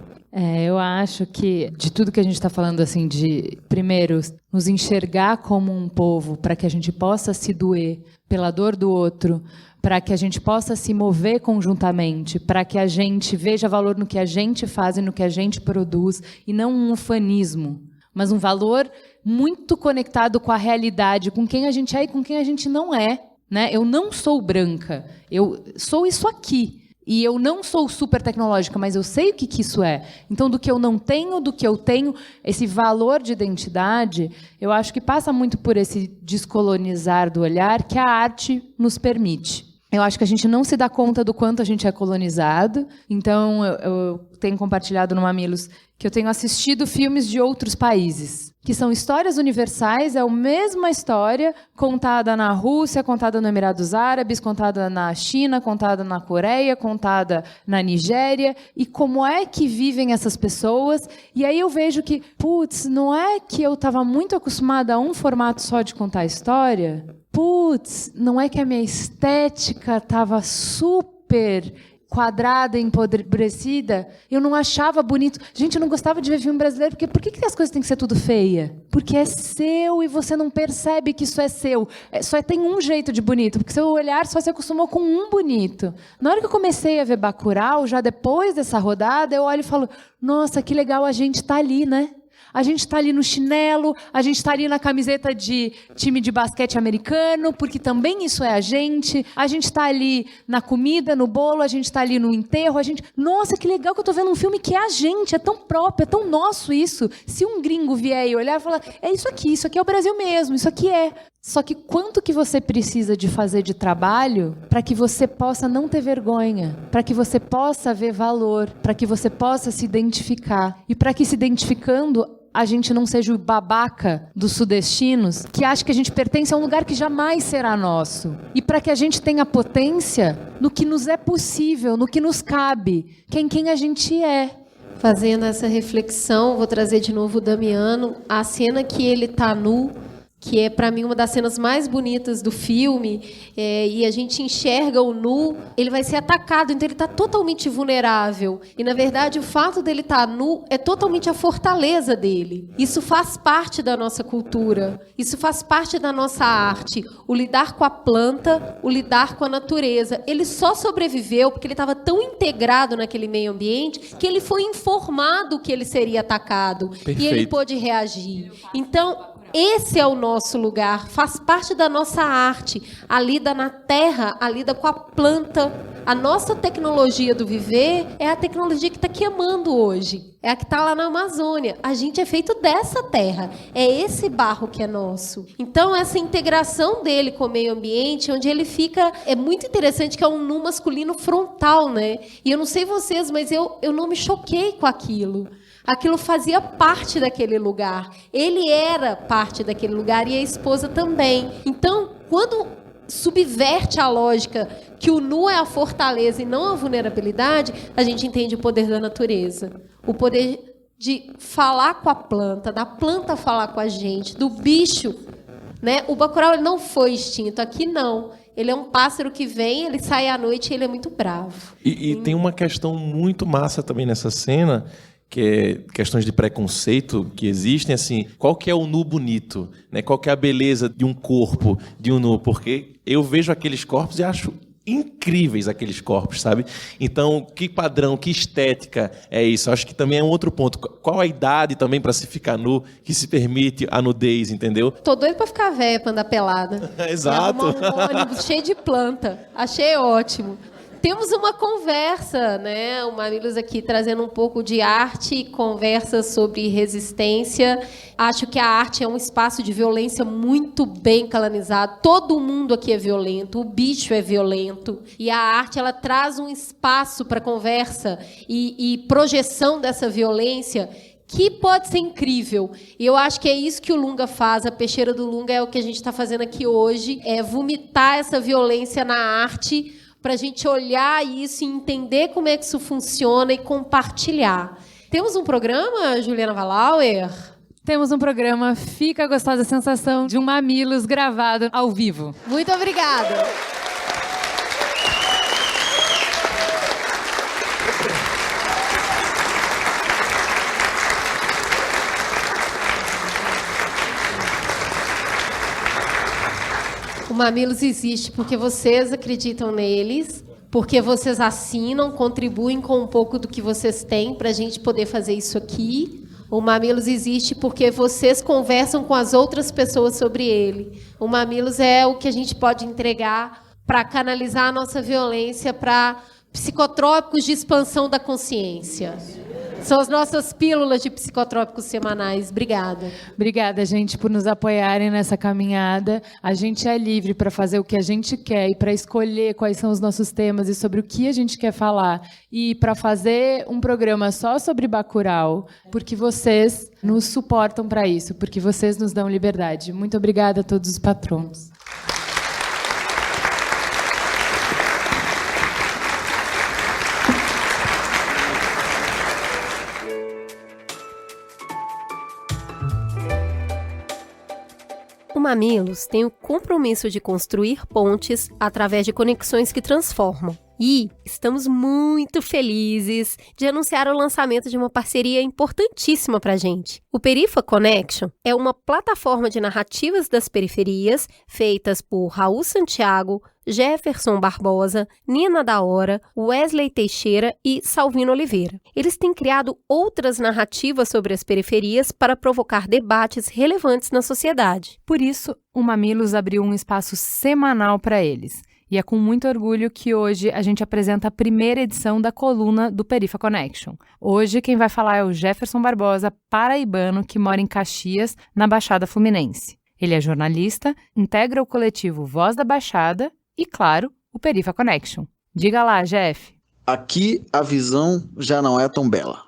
Eu acho que de tudo que a gente está falando, assim, de, primeiro, nos enxergar como um povo, para que a gente possa se doer pela dor do outro, para que a gente possa se mover conjuntamente, para que a gente veja valor no que a gente faz e no que a gente produz, e não um ufanismo, mas um valor muito conectado com a realidade, com quem a gente é e com quem a gente não é, né? Eu não sou branca, eu sou isso aqui. E eu não sou super tecnológica, mas eu sei o que isso é. Então, do que eu não tenho, do que eu tenho, esse valor de identidade, eu acho que passa muito por esse descolonizar do olhar que a arte nos permite. Eu acho que a gente não se dá conta do quanto a gente é colonizado. Então, eu tenho compartilhado no Mamilos que eu tenho assistido filmes de outros países, que são histórias universais, é a mesma história contada na Rússia, contada no Emirados Árabes, contada na China, contada na Coreia, contada na Nigéria, e como é que vivem essas pessoas. E aí eu vejo que, putz, não é que eu estava muito acostumada a um formato só de contar a história? Putz, não é que a minha estética estava super quadrada, empobrecida, eu não achava bonito. Gente, eu não gostava de ver filme brasileiro, porque por que as coisas têm que ser tudo feia? Porque é seu e você não percebe que isso é seu. Só tem um jeito de bonito, porque seu olhar só se acostumou com um bonito. Na hora que eu comecei a ver Bacurau, já depois dessa rodada, eu olho e falo, nossa, que legal, a gente tá ali, né? A gente está ali no chinelo, a gente está ali na camiseta de time de basquete americano, porque também isso é a gente está ali na comida, no bolo, a gente está ali no enterro, Nossa, que legal que eu estou vendo um filme que é a gente, é tão próprio, é tão nosso isso. Se um gringo vier e olhar e falar, é isso aqui é o Brasil mesmo, isso aqui é. Só que quanto que você precisa de fazer de trabalho para que você possa não ter vergonha, para que você possa ver valor, para que você possa se identificar, e para que se identificando a gente não seja o babaca dos sudestinos que acha que a gente pertence a um lugar que jamais será nosso. E para que a gente tenha potência no que nos é possível, no que nos cabe, quem a gente é. Fazendo essa reflexão, vou trazer de novo o Damiano, a cena que ele está nu, que é, para mim, uma das cenas mais bonitas do filme, e a gente enxerga o nu, ele vai ser atacado, então ele está totalmente vulnerável. E, na verdade, o fato dele estar nu é totalmente a fortaleza dele. Isso faz parte da nossa cultura, isso faz parte da nossa arte. O lidar com a planta, o lidar com a natureza. Ele só sobreviveu porque ele estava tão integrado naquele meio ambiente que ele foi informado que ele seria atacado. Perfeito. E ele pôde reagir. Então, esse é o nosso lugar, faz parte da nossa arte, a lida na terra, a lida com a planta. A nossa tecnologia do viver é a tecnologia que está queimando hoje, é a que está lá na Amazônia. A gente é feito dessa terra, é esse barro que é nosso. Então, essa integração dele com o meio ambiente, onde ele fica... É muito interessante que é um nu masculino frontal, né? E eu não sei vocês, mas eu não me choquei com aquilo. Aquilo fazia parte daquele lugar. Ele era parte daquele lugar e a esposa também. Então, quando subverte a lógica que o nu é a fortaleza e não a vulnerabilidade, a gente entende o poder da natureza. O poder de falar com a planta, da planta falar com a gente, do bicho. Né? O bacurau ele não foi extinto, aqui não. Ele é um pássaro que vem, ele sai à noite e ele é muito bravo. E tem uma questão muito massa também nessa cena, que é questões de preconceito que existem, assim, qual que é o nu bonito, né? Qual que é a beleza de um corpo, de um nu, porque eu vejo aqueles corpos e acho incríveis aqueles corpos, sabe? Então, que padrão, que estética é isso? Acho que também é um outro ponto. Qual a idade também para se ficar nu, que se permite a nudez, entendeu? Tô doido para ficar velha, para andar pelada. Exato. Um ônibus cheio de planta. Achei ótimo. Temos uma conversa, né? O Mamilos aqui trazendo um pouco de arte, conversa sobre resistência. Acho que a arte é um espaço de violência muito bem canalizado. Todo mundo aqui é violento, o bicho é violento. E a arte ela traz um espaço para conversa e projeção dessa violência que pode ser incrível. E eu acho que é isso que o Lunga faz, a Peixeira do Lunga é o que a gente está fazendo aqui hoje, é vomitar essa violência na arte para a gente olhar isso e entender como é que isso funciona e compartilhar. Temos um programa, Juliana Valauer? Temos um programa, fica a gostosa sensação de um Mamilos gravado ao vivo. Muito obrigada. O Mamilos existe porque vocês acreditam neles, porque vocês assinam, contribuem com um pouco do que vocês têm para a gente poder fazer isso aqui. O Mamilos existe porque vocês conversam com as outras pessoas sobre ele. O Mamilos é o que a gente pode entregar para canalizar a nossa violência para psicotrópicos de expansão da consciência. São as nossas pílulas de psicotrópicos semanais. Obrigada. Obrigada, gente, por nos apoiarem nessa caminhada. A gente é livre para fazer o que a gente quer e para escolher quais são os nossos temas e sobre o que a gente quer falar. E para fazer um programa só sobre Bacurau, porque vocês nos suportam para isso, porque vocês nos dão liberdade. Muito obrigada a todos os patronos. O Mamilos tem o compromisso de construir pontes através de conexões que transformam. E estamos muito felizes de anunciar o lançamento de uma parceria importantíssima para a gente. O Perifa Connection é uma plataforma de narrativas das periferias feitas por Raul Santiago, Jefferson Barbosa, Nina da Hora, Wesley Teixeira e Salvino Oliveira. Eles têm criado outras narrativas sobre as periferias para provocar debates relevantes na sociedade. Por isso, o Mamilos abriu um espaço semanal para eles. E é com muito orgulho que hoje a gente apresenta a primeira edição da coluna do Perifa Connection. Hoje quem vai falar é o Jefferson Barbosa, paraibano, que mora em Caxias, na Baixada Fluminense. Ele é jornalista, integra o coletivo Voz da Baixada e, claro, o Perifa Connection. Diga lá, Jeff. Aqui a visão já não é tão bela.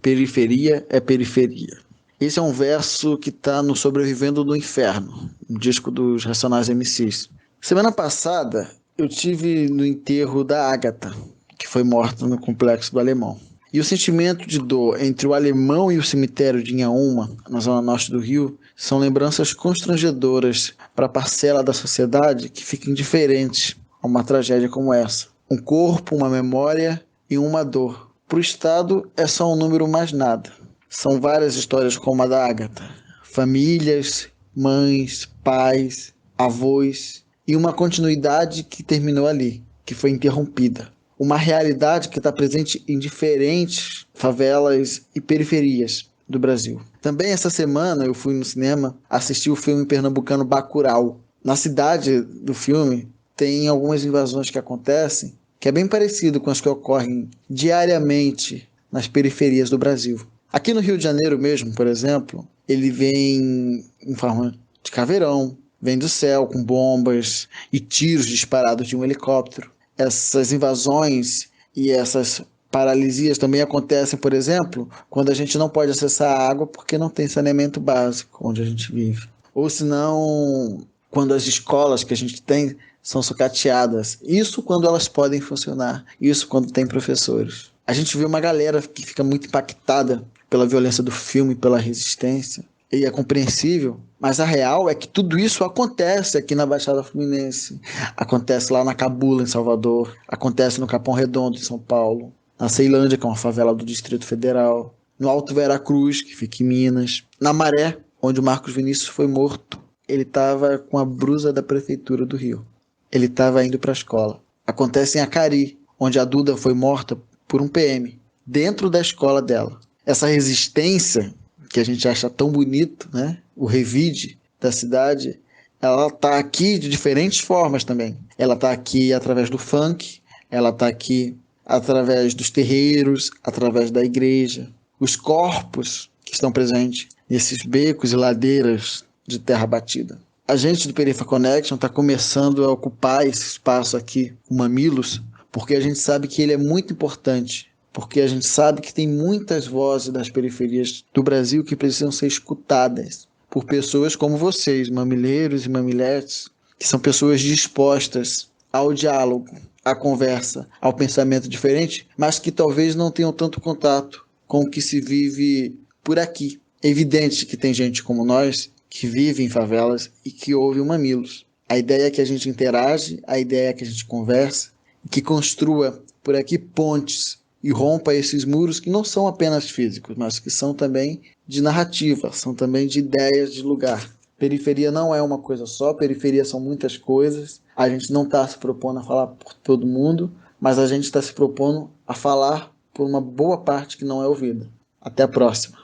Periferia é periferia. Esse é um verso que está no Sobrevivendo do Inferno, um disco dos Racionais MCs. Semana passada, eu tive no enterro da Ágata, que foi morta no Complexo do Alemão. E o sentimento de dor entre o Alemão e o cemitério de Inhaúma, na zona norte do Rio, são lembranças constrangedoras para a parcela da sociedade que fica indiferente a uma tragédia como essa. Um corpo, uma memória e uma dor. Para o Estado, é só um número mais nada. São várias histórias como a da Ágata. Famílias, mães, pais, avós e uma continuidade que terminou ali, que foi interrompida. Uma realidade que está presente em diferentes favelas e periferias do Brasil. Também essa semana eu fui no cinema assistir o filme pernambucano Bacurau. Na cidade do filme tem algumas invasões que acontecem que é bem parecido com as que ocorrem diariamente nas periferias do Brasil. Aqui no Rio de Janeiro mesmo, por exemplo, ele vem em forma de caveirão, vem do céu com bombas e tiros disparados de um helicóptero. Essas invasões e essas paralisias também acontecem, por exemplo, quando a gente não pode acessar a água porque não tem saneamento básico onde a gente vive. Ou senão quando as escolas que a gente tem são sucateadas. Isso quando elas podem funcionar. Isso quando tem professores. A gente vê uma galera que fica muito impactada pela violência do filme, pela resistência. E é compreensível, mas a real é que tudo isso acontece aqui na Baixada Fluminense. Acontece lá na Cabula, em Salvador. Acontece no Capão Redondo, em São Paulo. Na Ceilândia, que é uma favela do Distrito Federal. No Alto Veracruz, que fica em Minas. Na Maré, onde o Marcos Vinícius foi morto. Ele estava com a brusa da Prefeitura do Rio. Ele estava indo para a escola. Acontece em Acari, onde a Duda foi morta por um PM, dentro da escola dela. Essa resistência, que a gente acha tão bonito, né? O revide da cidade, ela está aqui de diferentes formas também. Ela está aqui através do funk, ela está aqui através dos terreiros, através da igreja. Os corpos que estão presentes nesses becos e ladeiras de terra batida. A gente do Perifa Connection está começando a ocupar esse espaço aqui, o Mamilos, porque a gente sabe que ele é muito importante, porque a gente sabe que tem muitas vozes das periferias do Brasil que precisam ser escutadas por pessoas como vocês, mamileiros e mamiletes, que são pessoas dispostas ao diálogo, à conversa, ao pensamento diferente, mas que talvez não tenham tanto contato com o que se vive por aqui. É evidente que tem gente como nós que vive em favelas e que ouve o Mamilos. A ideia é que a gente interage, a ideia é que a gente conversa, que construa por aqui pontes e rompa esses muros que não são apenas físicos, mas que são também de narrativa, são também de ideias de lugar. Periferia não é uma coisa só, periferia são muitas coisas. A gente não está se propondo a falar por todo mundo, mas a gente está se propondo a falar por uma boa parte que não é ouvida. Até a próxima.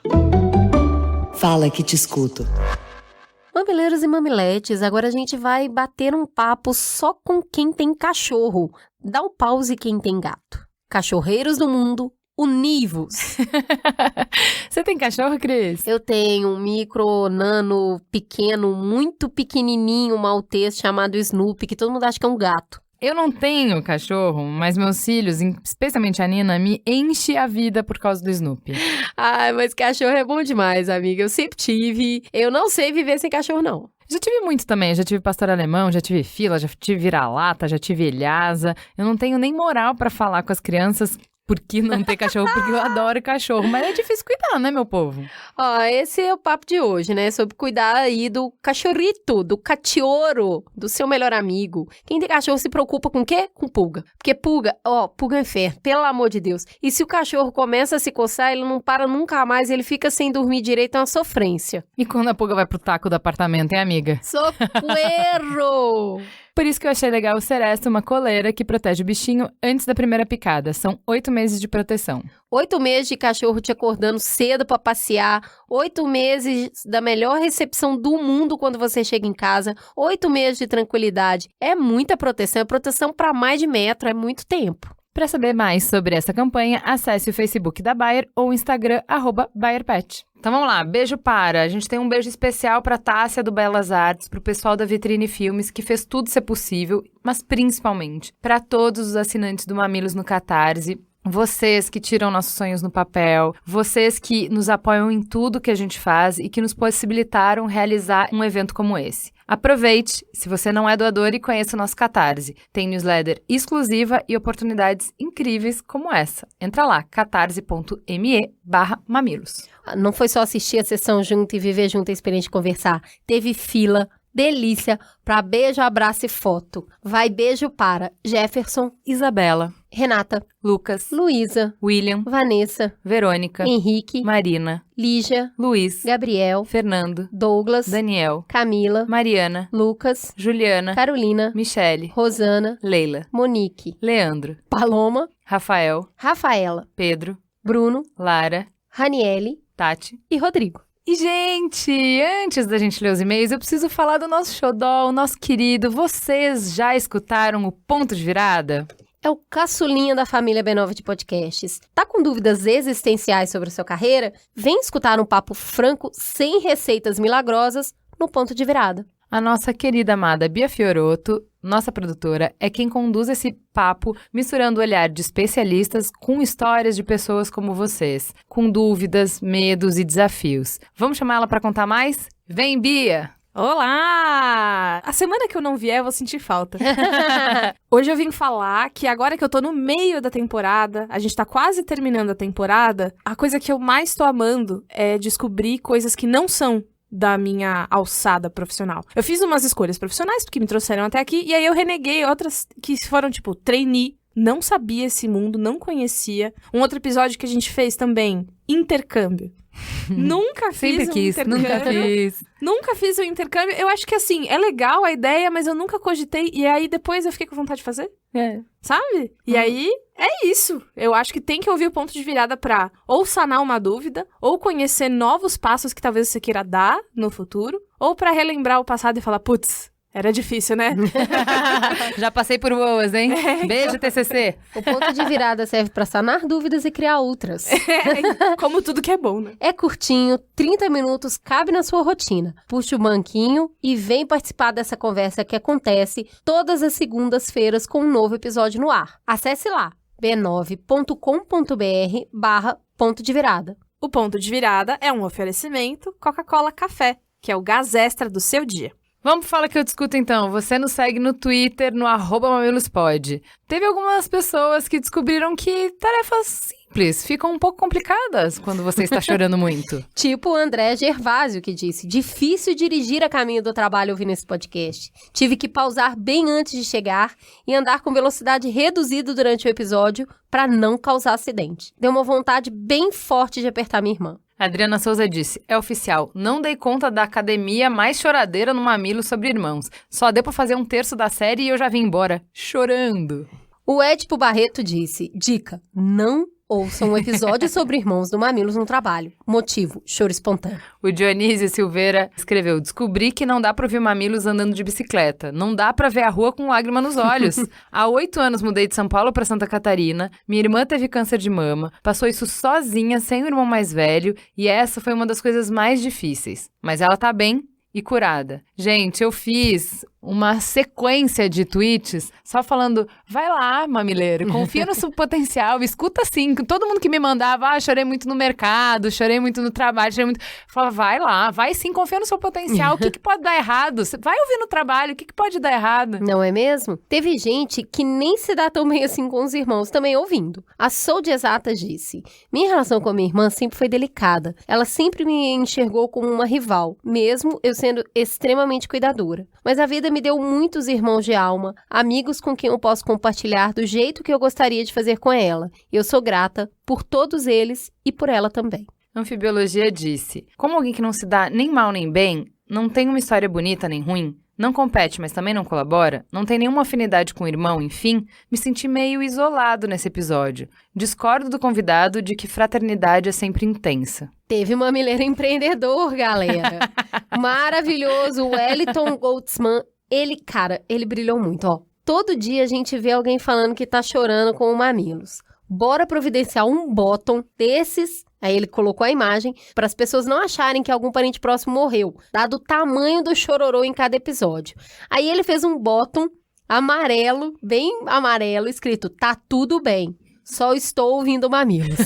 Fala que te escuto. Mamileiros e mamiletes, agora a gente vai bater um papo só com quem tem cachorro. Dá um pause quem tem gato. Cachorreiros do mundo, univos. Você tem cachorro, Cris? Eu tenho um micro, nano, pequeno, muito pequenininho, maltês chamado Snoopy, que todo mundo acha que é um gato. Eu não tenho cachorro, mas meus filhos, especialmente a Nina, me enche a vida por causa do Snoopy. Ai, mas cachorro é bom demais, amiga. Eu sempre tive. Eu não sei viver sem cachorro, não. Já tive muito também, já tive pastor alemão, já tive fila, já tive vira-lata, já tive Lhasa. Eu não tenho nem moral pra falar com as crianças por que não ter cachorro, porque eu adoro cachorro. Mas é difícil cuidar, né, meu povo? Ó, esse é o papo de hoje, né? Sobre cuidar aí do cachorrito, do catioro, do seu melhor amigo. Quem tem cachorro se preocupa com o quê? Com pulga. Porque pulga é um inferno, pelo amor de Deus. E se o cachorro começa a se coçar, ele não para nunca mais, ele fica sem dormir direito, é uma sofrência. E quando a pulga vai pro taco do apartamento, hein, amiga? Socorro! Por isso que eu achei legal o Seresta, uma coleira que protege o bichinho antes da primeira picada. São 8 meses de proteção. 8 meses de cachorro te acordando cedo pra passear. 8 meses da melhor recepção do mundo quando você chega em casa. 8 meses de tranquilidade. É muita proteção. É proteção pra mais de metro. É muito tempo. Para saber mais sobre essa campanha, acesse o Facebook da Bayer ou o Instagram, @BayerPet. Então vamos lá, beijo para. A gente tem um beijo especial para a Tássia do Belas Artes, para o pessoal da Vitrine Filmes, que fez tudo ser possível, mas principalmente para todos os assinantes do Mamilos no Catarse. Vocês que tiram nossos sonhos no papel, vocês que nos apoiam em tudo que a gente faz e que nos possibilitaram realizar um evento como esse. Aproveite, se você não é doador, e conheça o nosso Catarse. Tem newsletter exclusiva e oportunidades incríveis como essa. Entra lá, catarse.me/mamilos. Não foi só assistir a sessão junto e viver junto a experiência de conversar. Teve fila, delícia, pra beijo, abraço e foto. Vai beijo para Jefferson, Isabela, Renata, Lucas, Luísa, William, Vanessa, Verônica, Henrique, Marina, Lígia, Luiz, Gabriel, Fernando, Douglas, Daniel, Camila, Mariana, Lucas, Juliana, Carolina, Michele, Rosana, Leila, Monique, Leandro, Paloma, Rafael, Rafaela, Pedro, Bruno, Lara, Raniele, Tati e Rodrigo. E, gente, antes da gente ler os e-mails, eu preciso falar do nosso xodó, o nosso querido. Vocês já escutaram o Ponto de Virada? É o caçulinha da família B9 de podcasts. Tá com dúvidas existenciais sobre a sua carreira? Vem escutar um papo franco, sem receitas milagrosas, no Ponto de Virada. A nossa querida amada Bia Fiorotto, nossa produtora, é quem conduz esse papo, misturando o olhar de especialistas com histórias de pessoas como vocês, com dúvidas, medos e desafios. Vamos chamar ela para contar mais? Vem, Bia! Olá! A semana que eu não vier, eu vou sentir falta. Hoje eu vim falar que agora que eu tô no meio da temporada, a gente tá quase terminando a temporada, a coisa que eu mais tô amando é descobrir coisas que não são da minha alçada profissional. Eu fiz umas escolhas profissionais porque me trouxeram até aqui, e aí eu reneguei outras que foram tipo trainee, não sabia esse mundo, não conhecia. Um outro episódio que a gente fez também, intercâmbio. Nunca fiz intercâmbio. Nunca fiz um intercâmbio. Eu acho que assim, é legal a ideia, mas eu nunca cogitei. E aí depois eu fiquei com vontade de fazer. Sabe? E aí, é isso. Eu acho que tem que ouvir o ponto de virada pra ou sanar uma dúvida, ou conhecer novos passos que talvez você queira dar no futuro, ou pra relembrar o passado e falar, putz, era difícil, né? Já passei por boas, hein? Beijo, TCC. O ponto de virada serve pra sanar dúvidas e criar outras. Como tudo que é bom, né? É curtinho, 30 minutos, cabe na sua rotina. Puxa o banquinho e vem participar dessa conversa que acontece todas as segundas-feiras com um novo episódio no ar. Acesse lá, b9.com.br/ponto de virada. O ponto de virada é um oferecimento Coca-Cola Café, que é o gás extra do seu dia. Vamos pro Fala Que Eu Discuto, então. Você nos segue no Twitter, no @mamilospod. Teve algumas pessoas que descobriram que tarefas simples ficam um pouco complicadas quando você está chorando muito. Tipo o André Gervásio, que disse, difícil dirigir a caminho do trabalho ouvindo esse podcast. Tive que pausar bem antes de chegar e andar com velocidade reduzida durante o episódio para não causar acidente. Deu uma vontade bem forte de apertar minha irmã. Adriana Souza disse, é oficial, não dei conta da academia mais choradeira no Mamilo sobre irmãos. Só deu pra fazer 1/3 da série e eu já vim embora, chorando. O Edipo Barreto disse, dica, não ouçam um episódio sobre irmãos do Mamilos no trabalho. Motivo, choro espontâneo. O Dionísio Silveira escreveu, descobri que não dá pra ouvir Mamilos andando de bicicleta. Não dá pra ver a rua com lágrima nos olhos. Há 8 anos mudei de São Paulo pra Santa Catarina. Minha irmã teve câncer de mama. Passou isso sozinha, sem o irmão mais velho. E essa foi uma das coisas mais difíceis. Mas ela tá bem e curada. Gente, eu fiz uma sequência de tweets só falando, vai lá, mamileiro, confia no seu potencial, escuta sim, todo mundo que me mandava, chorei muito no mercado, chorei muito no trabalho, chorei muito... Falava, vai lá, vai sim, confia no seu potencial, o que pode dar errado? Vai ouvir no trabalho, o que pode dar errado? Não é mesmo? Teve gente que nem se dá tão bem assim com os irmãos também ouvindo. A Sou de Exatas disse, minha relação com a minha irmã sempre foi delicada, ela sempre me enxergou como uma rival, mesmo eu sendo extremamente cuidadora. Mas a vida me deu muitos irmãos de alma, amigos com quem eu posso compartilhar do jeito que eu gostaria de fazer com ela. E eu sou grata por todos eles e por ela também. Anfibiologia disse, como alguém que não se dá nem mal nem bem, não tem uma história bonita nem ruim, não compete, mas também não colabora, não tem nenhuma afinidade com o irmão, enfim, me senti meio isolado nesse episódio. Discordo do convidado de que fraternidade é sempre intensa. Teve mamileiro empreendedor, galera. Maravilhoso, o Wellington Goldsman. Ele brilhou muito, ó. Todo dia a gente vê alguém falando que tá chorando com o Mamilos. Bora providenciar um bottom desses, aí ele colocou a imagem, para as pessoas não acharem que algum parente próximo morreu, dado o tamanho do chororô em cada episódio. Aí ele fez um bottom amarelo, bem amarelo, escrito, tá tudo bem. Só estou ouvindo Mamilos.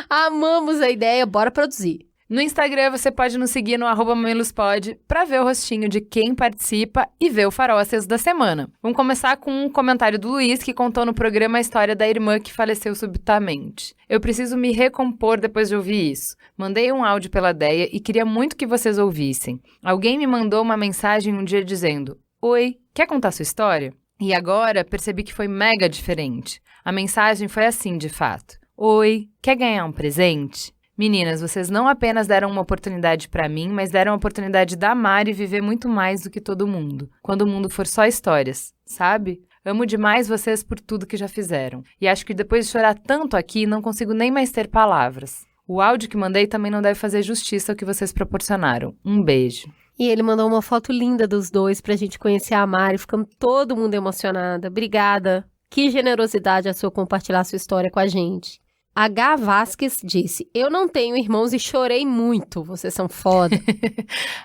Amamos a ideia, bora produzir. No Instagram você pode nos seguir no @mamilospod para ver o rostinho de quem participa e ver o Farócias da semana. Vamos começar com um comentário do Luiz que contou no programa a história da irmã que faleceu subitamente. Eu preciso me recompor depois de ouvir isso. Mandei um áudio pela Deia e queria muito que vocês ouvissem. Alguém me mandou uma mensagem um dia dizendo, oi, quer contar sua história? E agora percebi que foi mega diferente. A mensagem foi assim, de fato. Oi, quer ganhar um presente? Meninas, vocês não apenas deram uma oportunidade pra mim, mas deram a oportunidade de amar e viver muito mais do que todo mundo. Quando o mundo for só histórias, sabe? Amo demais vocês por tudo que já fizeram. E acho que depois de chorar tanto aqui, não consigo nem mais ter palavras. O áudio que mandei também não deve fazer justiça ao que vocês proporcionaram. Um beijo. E ele mandou uma foto linda dos dois pra gente conhecer a Mari. Ficamos todo mundo emocionada. Obrigada. Que generosidade a sua compartilhar sua história com a gente. H. Vasquez disse, eu não tenho irmãos e chorei muito, vocês são foda.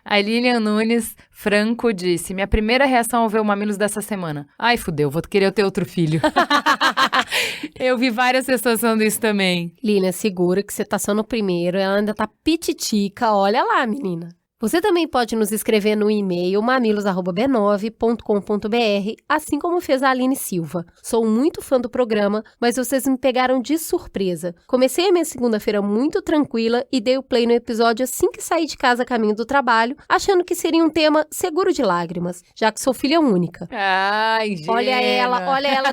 A Lilian Nunes Franco disse, minha primeira reação ao ver o Mamilos dessa semana. Ai, fudeu, vou querer ter outro filho. Eu vi várias pessoas falando isso também. Lilian, segura que você tá só no primeiro, ela ainda tá pititica, olha lá, menina. Você também pode nos escrever no e-mail mamilos@b9.com.br, assim como fez a Aline Silva. Sou muito fã do programa, mas vocês me pegaram de surpresa. Comecei a minha segunda-feira muito tranquila e dei o play no episódio assim que saí de casa a caminho do trabalho, achando que seria um tema seguro de lágrimas, já que sou filha única. Ai, gente. Olha ela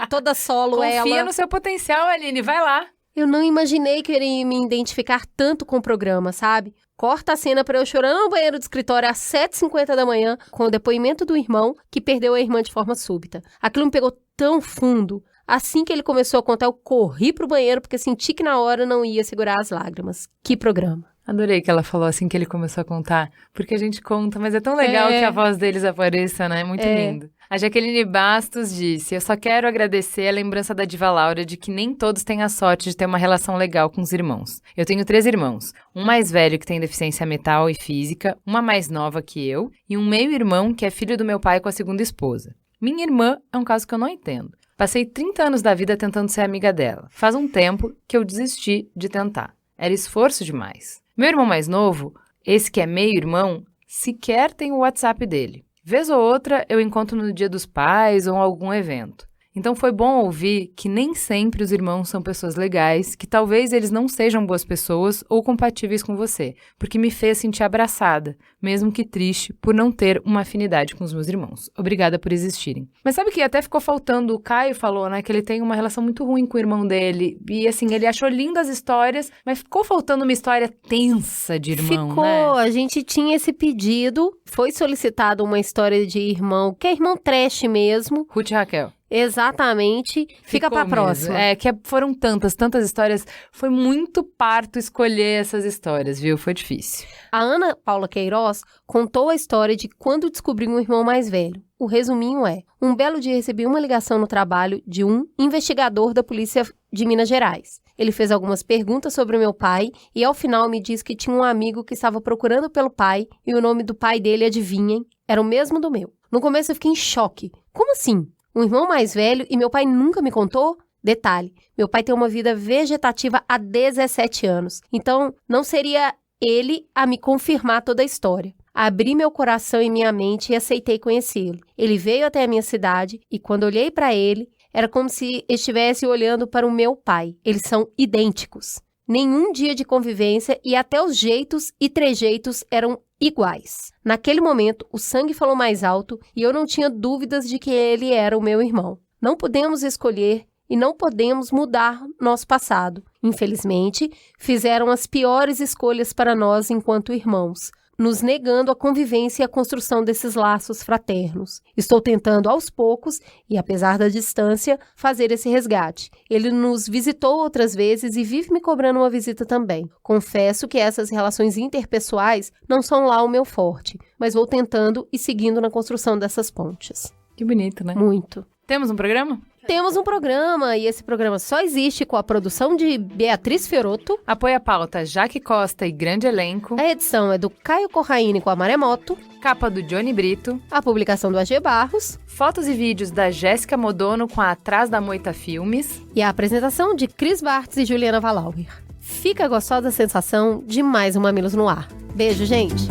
toda solo. Confia no seu potencial, Aline, vai lá. Eu não imaginei que eu iria me identificar tanto com o programa, sabe? Corta a cena pra eu chorando no banheiro do escritório às 7h50 da manhã com o depoimento do irmão que perdeu a irmã de forma súbita. Aquilo me pegou tão fundo. Assim que ele começou a contar, eu corri pro banheiro porque senti que na hora não ia segurar as lágrimas. Que programa. Adorei que ela falou assim que ele começou a contar, porque a gente conta, mas é tão legal que a voz deles apareça, né? Muito lindo. A Jaqueline Bastos disse: eu só quero agradecer a lembrança da Diva Laura de que nem todos têm a sorte de ter uma relação legal com os irmãos. Eu tenho 3 irmãos, um mais velho que tem deficiência mental e física, uma mais nova que eu e um meio-irmão que é filho do meu pai com a segunda esposa. Minha irmã é um caso que eu não entendo. Passei 30 anos da vida tentando ser amiga dela. Faz um tempo que eu desisti de tentar. Era esforço demais. Meu irmão mais novo, esse que é meio-irmão, sequer tem o WhatsApp dele. Vez ou outra eu encontro no Dia dos Pais ou em algum evento. Então foi bom ouvir que nem sempre os irmãos são pessoas legais, que talvez eles não sejam boas pessoas ou compatíveis com você, porque me fez sentir abraçada, mesmo que triste por não ter uma afinidade com os meus irmãos. Obrigada por existirem. Mas sabe que até ficou faltando, o Caio falou, né, que ele tem uma relação muito ruim com o irmão dele, e assim, ele achou lindas as histórias, mas ficou faltando uma história tensa de irmão, Ficou, né? A gente tinha esse pedido, foi solicitado uma história de irmão, que é irmão trash mesmo. Ruth e Raquel. Exatamente. Fica pra próxima. Foram tantas histórias. Foi muito parto escolher essas histórias, viu? Foi difícil. A Ana Paula Queiroz contou a história de quando descobriu um irmão mais velho. O resuminho é: um belo dia recebi uma ligação no trabalho de um investigador da polícia de Minas Gerais. Ele fez algumas perguntas sobre o meu pai e ao final me disse que tinha um amigo que estava procurando pelo pai e o nome do pai dele, adivinhem, era o mesmo do meu. No começo eu fiquei em choque. Como assim? Um irmão mais velho e meu pai nunca me contou? Detalhe, meu pai tem uma vida vegetativa há 17 anos, então não seria ele a me confirmar toda a história. Abri meu coração e minha mente e aceitei conhecê-lo. Ele veio até a minha cidade e quando olhei para ele, era como se estivesse olhando para o meu pai. Eles são idênticos. Nenhum dia de convivência e até os jeitos e trejeitos eram iguais. Naquele momento, o sangue falou mais alto e eu não tinha dúvidas de que ele era o meu irmão. Não podemos escolher e não podemos mudar nosso passado. Infelizmente, fizeram as piores escolhas para nós enquanto irmãos, nos negando a convivência e a construção desses laços fraternos. Estou tentando aos poucos, e apesar da distância, fazer esse resgate. Ele nos visitou outras vezes e vive me cobrando uma visita também. Confesso que essas relações interpessoais não são lá o meu forte, mas vou tentando e seguindo na construção dessas pontes. Que bonito, né? Muito. Temos um programa? Temos um programa, e esse programa só existe com a produção de Beatriz Fiorotto. Apoia a pauta Jaque Costa e grande elenco. A edição é do Caio Corraine com a Maremoto. Capa do Johnny Brito. A publicação do AG Barros. Fotos e vídeos da Jéssica Modono com a Atrás da Moita Filmes. E a apresentação de Cris Bartz e Juliana Valauer. Fica a gostosa sensação de mais um Mamilos no Ar. Beijo, gente!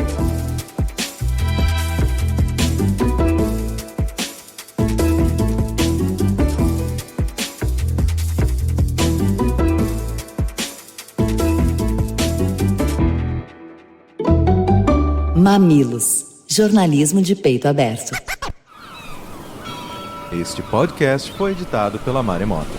Mamilos, jornalismo de peito aberto. Este podcast foi editado pela Maremoto.